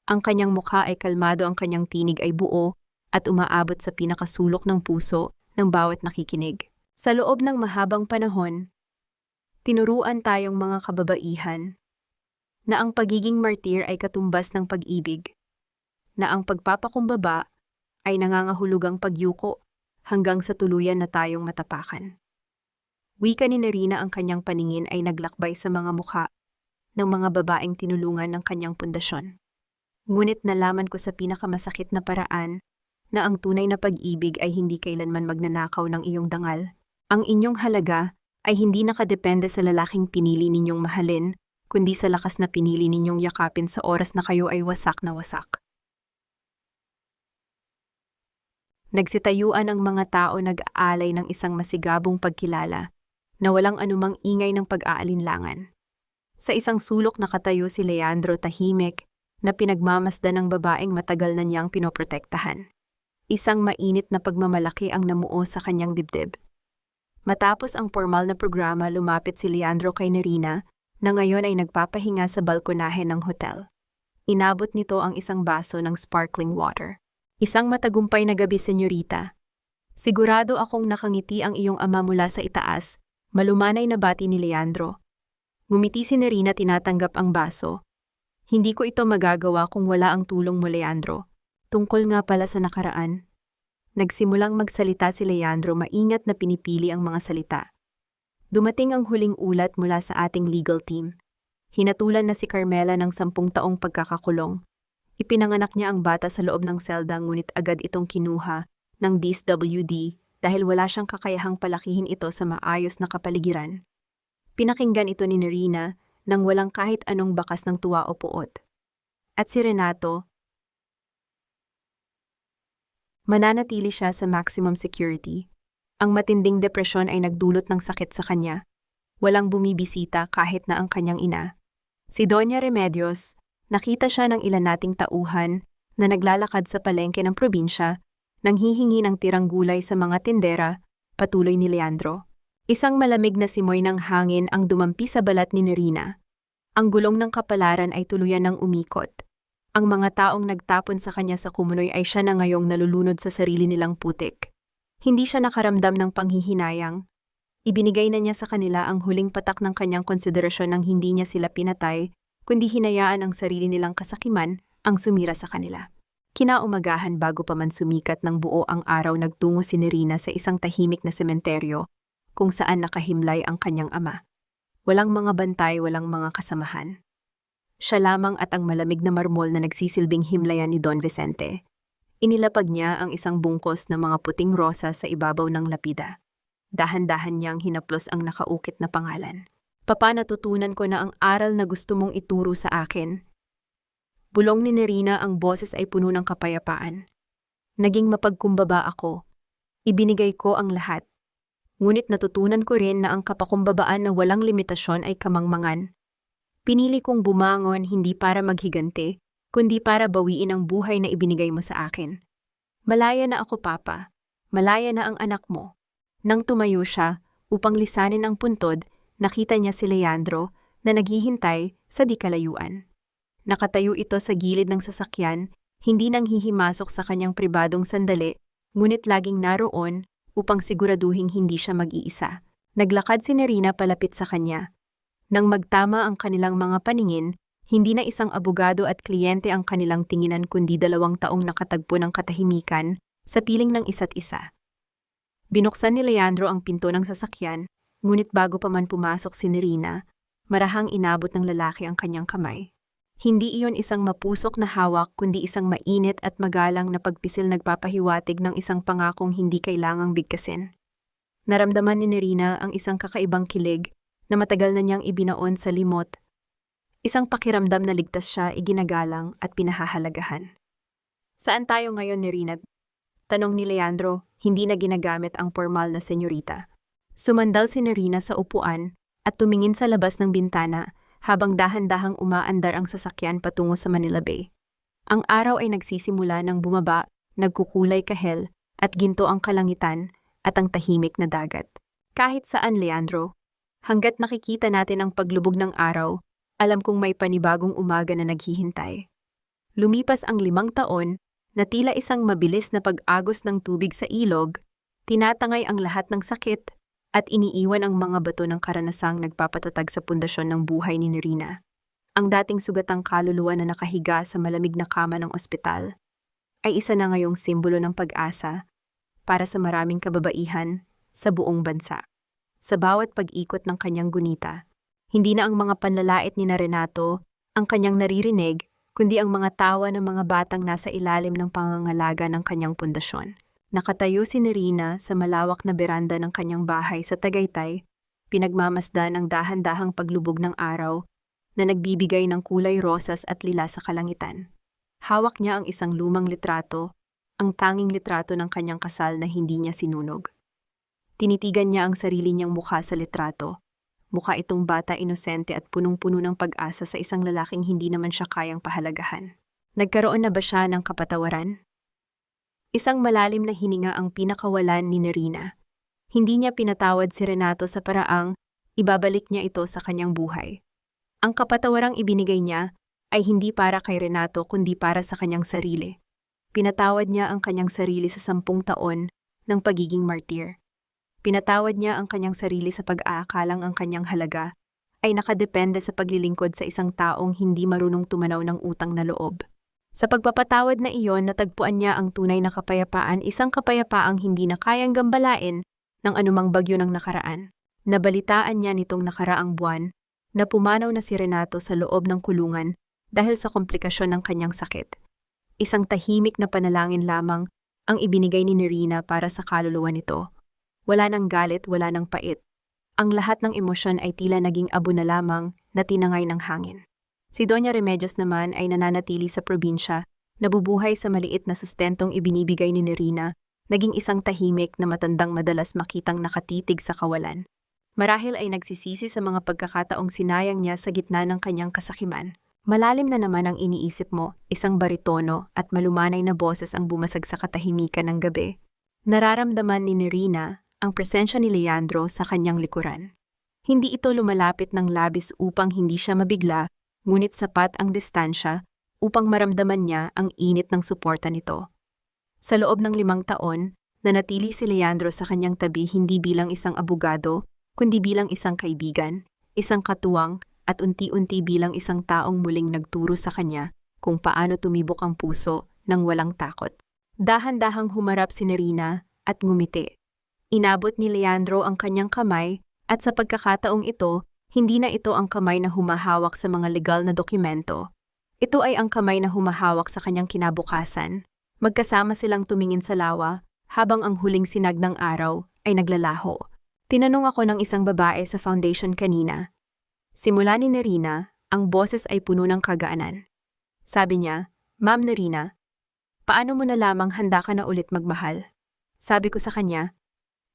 Ang kanyang mukha ay kalmado, ang kanyang tinig ay buo at umaabot sa pinakasulok ng puso ng bawat nakikinig. Sa loob ng mahabang panahon, tinuruan tayong mga kababaihan na ang pagiging martir ay katumbas ng pag-ibig, na ang pagpapakumbaba ay nangangahulugang pagyuko hanggang sa tuluyan na tayong matapakan. Wika ni Nerina, ang kanyang paningin ay naglakbay sa mga mukha ng mga babaeng tinulungan ng kanyang pundasyon. Ngunit nalaman ko sa pinakamasakit na paraan na ang tunay na pag-ibig ay hindi kailanman magnanakaw ng iyong dangal. Ang inyong halaga ay hindi nakadepende sa lalaking pinili ninyong mahalin, kundi sa lakas na pinili ninyong yakapin sa oras na kayo ay wasak na wasak. Nagsitayuan ang mga tao nag-aalay ng isang masigabong pagkilala na walang anumang ingay ng pag-aalinlangan. Sa isang sulok nakatayo si Leandro, tahimik, na pinagmamasdan ng babaeng matagal na niyang pinoprotektahan. Isang mainit na pagmamalaki ang namuo sa kanyang dibdib. Matapos ang formal na programa, lumapit si Leandro kay Nerina na ngayon ay nagpapahinga sa balkonahe ng hotel. Inabot nito ang isang baso ng sparkling water. Isang matagumpay na gabi, senyorita. Sigurado akong nakangiti ang iyong ama mula sa itaas, malumanay na bati ni Leandro. Ngumiti si Nerina, tinatanggap ang baso. Hindi ko ito magagawa kung wala ang tulong mo, Leandro. Tungkol nga pala sa nakaraan. Nagsimulang magsalita si Leandro, maingat na pinipili ang mga salita. Dumating ang huling ulat mula sa ating legal team. Hinatulan na si Carmela ng 10 taong pagkakakulong. Ipinanganak niya ang bata sa loob ng selda, ngunit agad itong kinuha ng DSWD dahil wala siyang kakayahang palakihin ito sa maayos na kapaligiran. Pinakinggan ito ni Nerina nang walang kahit anong bakas ng tuwa o puot. At si Renato, mananatili siya sa maximum security. Ang matinding depresyon ay nagdulot ng sakit sa kanya. Walang bumibisita kahit na ang kanyang ina. Si Doña Remedios, nakita siya ng ilan nating tauhan na naglalakad sa palengke ng probinsya, nang hihingi ng tirang gulay sa mga tindera, patuloy ni Leandro. Isang malamig na simoy ng hangin ang dumampi sa balat ni Nerina. Ang gulong ng kapalaran ay tuluyan ng umikot. Ang mga taong nagtapon sa kanya sa kumunoy ay siya na ngayong nalulunod sa sarili nilang putik. Hindi siya nakaramdam ng panghihinayang. Ibinigay na niya sa kanila ang huling patak ng kanyang konsiderasyon nang hindi niya sila pinatay, kundi hinayaan ang sarili nilang kasakiman ang sumira sa kanila. Kinaumagahan, bago pa man sumikat ng buo ang araw, nagtungo si Nerina sa isang tahimik na sementeryo kung saan nakahimlay ang kanyang ama. Walang mga bantay, walang mga kasamahan. Siya lamang at ang malamig na marmol na nagsisilbing himlayan ni Don Vicente. Inilapag niya ang isang bungkos ng mga puting rosa sa ibabaw ng lapida. Dahan-dahan niyang hinaplos ang nakaukit na pangalan. Papa, natutunan ko na ang aral na gusto mong ituro sa akin. Bulong ni Nerina, ang boses ay puno ng kapayapaan. Naging mapagkumbaba ako. Ibinigay ko ang lahat. Ngunit natutunan ko rin na ang kapakumbabaan na walang limitasyon ay kamangmangan. Pinili kong bumangon hindi para maghiganti, kundi para bawiin ang buhay na ibinigay mo sa akin. Malaya na ako, Papa. Malaya na ang anak mo. Nang tumayo siya, upang lisanin ang puntod, nakita niya si Leandro na naghihintay sa di kalayuan. Nakatayo ito sa gilid ng sasakyan, hindi nang hihimasok sa kanyang pribadong sandali, ngunit laging naroon upang siguraduhing hindi siya mag-iisa. Naglakad si Nerina palapit sa kanya. Nang magtama ang kanilang mga paningin, hindi na isang abogado at kliyente ang kanilang tinginan kundi 2 taong nakatagpo ng katahimikan sa piling ng isa't isa. Binuksan ni Leandro ang pinto ng sasakyan, ngunit bago pa man pumasok si Nerina, marahang inabot ng lalaki ang kanyang kamay. Hindi iyon isang mapusok na hawak kundi isang mainit at magalang na pagpisil nagpapahiwatig ng isang pangakong hindi kailangang bigkasin. Naramdaman ni Nerina ang isang kakaibang kilig na matagal na niyang ibinaon sa limot. Isang pakiramdam na ligtas siya, iginagalang at pinahahalagahan. Saan tayo ngayon, Nerina? Tanong ni Leandro, hindi na ginagamit ang formal na senyorita. Sumandal si Nerina sa upuan at tumingin sa labas ng bintana habang dahan-dahang umaandar ang sasakyan patungo sa Manila Bay. Ang araw ay nagsisimula ng bumaba, nagkukulay kahel at ginto ang kalangitan at ang tahimik na dagat. Kahit saan, Leandro, hanggat nakikita natin ang paglubog ng araw, alam kong may panibagong umaga na naghihintay. Lumipas ang 5 taon na tila isang mabilis na pag-agos ng tubig sa ilog, tinatangay ang lahat ng sakit at iniiwan ang mga bato ng karanasang nagpapatatag sa pundasyon ng buhay ni Nerina. Ang dating sugatang kaluluwa na nakahiga sa malamig na kama ng ospital ay isa na ngayong simbolo ng pag-asa para sa maraming kababaihan sa buong bansa. Sa bawat pag-ikot ng kanyang gunita, hindi na ang mga panlalait ni Renato ang kanyang naririnig, kundi ang mga tawa ng mga batang nasa ilalim ng pangangalaga ng kanyang pundasyon. Nakatayo si Nerina sa malawak na beranda ng kanyang bahay sa Tagaytay, pinagmamasdan ang dahan-dahang paglubog ng araw na nagbibigay ng kulay rosas at lila sa kalangitan. Hawak niya ang isang lumang litrato, ang tanging litrato ng kanyang kasal na hindi niya sinunog. Tinitigan niya ang sarili niyang mukha sa litrato. Mukha itong bata, inosente at punong-puno ng pag-asa sa isang lalaking hindi naman siya kayang pahalagahan. Nagkaroon na ba siya ng kapatawaran? Isang malalim na hininga ang pinakawalan ni Nerina. Hindi niya pinatawad si Renato sa paraang ibabalik niya ito sa kanyang buhay. Ang kapatawarang ibinigay niya ay hindi para kay Renato kundi para sa kanyang sarili. Pinatawad niya ang kanyang sarili sa 10 taon ng pagiging martir. Pinatawad niya ang kanyang sarili sa pag-aakalang ang kanyang halaga ay nakadepende sa paglilingkod sa isang taong hindi marunong tumanaw ng utang na loob. Sa pagpapatawad na iyon, natagpuan niya ang tunay na kapayapaan, isang kapayapaang hindi na kayang gambalain ng anumang bagyo ng nakaraan. Nabalitaan niya nitong nakaraang buwan na pumanaw na si Renato sa loob ng kulungan dahil sa komplikasyon ng kanyang sakit. Isang tahimik na panalangin lamang ang ibinigay ni Nerina para sa kaluluwa nito. Wala nang galit, wala nang pait. Ang lahat ng emosyon ay tila naging abo na lamang na tinangay ng hangin. Si Doña Remedios naman ay nananatili sa probinsya, nabubuhay sa maliit na sustentong ibinibigay ni Nerina, naging isang tahimik na matandang madalas makitang nakatitig sa kawalan. Marahil ay nagsisisi sa mga pagkakataong sinayang niya sa gitna ng kanyang kasakiman. Malalim na naman ang iniisip mo, isang baritono at malumanay na boses ang bumasag sa katahimikan ng gabi. Nararamdaman ni Nerina ang presensya ni Leandro sa kanyang likuran. Hindi ito lumalapit ng labis upang hindi siya mabigla, ngunit sapat ang distansya upang maramdaman niya ang init ng suporta nito. Sa loob ng 5 taon, nanatili si Leandro sa kanyang tabi hindi bilang isang abogado, kundi bilang isang kaibigan, isang katuwang at unti-unti bilang isang taong muling nagturo sa kanya kung paano tumibok ang puso ng walang takot. Dahan-dahang humarap si Nerina at ngumiti. Inabot ni Leandro ang kanyang kamay at sa pagkakataong ito, hindi na ito ang kamay na humahawak sa mga legal na dokumento. Ito ay ang kamay na humahawak sa kanyang kinabukasan. Magkasama silang tumingin sa lawa habang ang huling sinag ng araw ay naglalaho. Tinanong ako ng isang babae sa foundation kanina. Simula ni Nerina, ang boses ay puno ng kagaanan. Sabi niya, "Ma'am Nerina, paano mo na lamang handa ka na ulit magmahal?" Sabi ko sa kanya,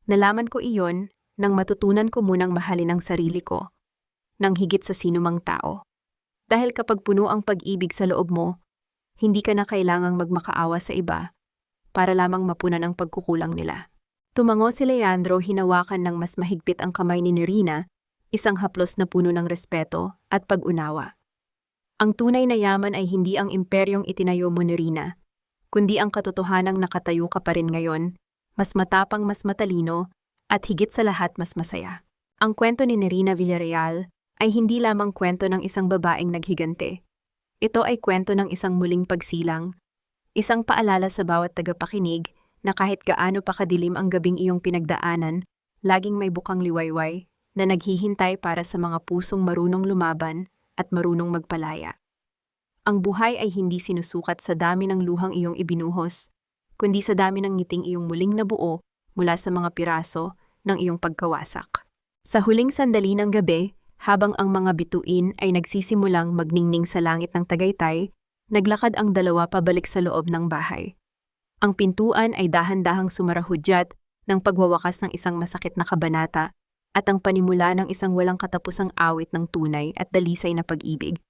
"Nalaman ko iyon nang matutunan ko munang mahalin ang sarili ko, nang higit sa sinumang tao. Dahil kapag puno ang pag-ibig sa loob mo, hindi ka na kailangang magmakaawa sa iba para lamang mapunan ang pagkukulang nila." Tumango si Leandro, hinawakan ng mas mahigpit ang kamay ni Nerina isang haplos na puno ng respeto at pag-unawa. Ang tunay na yaman ay hindi ang imperyong itinayo mo ni Rina, kundi ang katotohanang nakatayo ka pa rin ngayon, mas matapang, mas matalino, at higit sa lahat mas masaya. Ang kwento ni Rina Villarreal ay hindi lamang kwento ng isang babaeng naghigante. Ito ay kwento ng isang muling pagsilang, isang paalala sa bawat tagapakinig na kahit gaano pa kadilim ang gabing iyong pinagdaanan, laging may bukang liwayway na naghihintay para sa mga pusong marunong lumaban at marunong magpalaya. Ang buhay ay hindi sinusukat sa dami ng luhang iyong ibinuhos, kundi sa dami ng ngiting iyong muling nabuo mula sa mga piraso ng iyong pagkawasak. Sa huling sandali ng gabi, habang ang mga bituin ay nagsisimulang magningning sa langit ng Tagaytay, naglakad ang dalawa pabalik sa loob ng bahay. Ang pintuan ay dahan-dahang sumarahudyat ng pagwawakas ng isang masakit na kabanata at ang panimula ng isang walang katapusang awit ng tunay at dalisay na pag-ibig.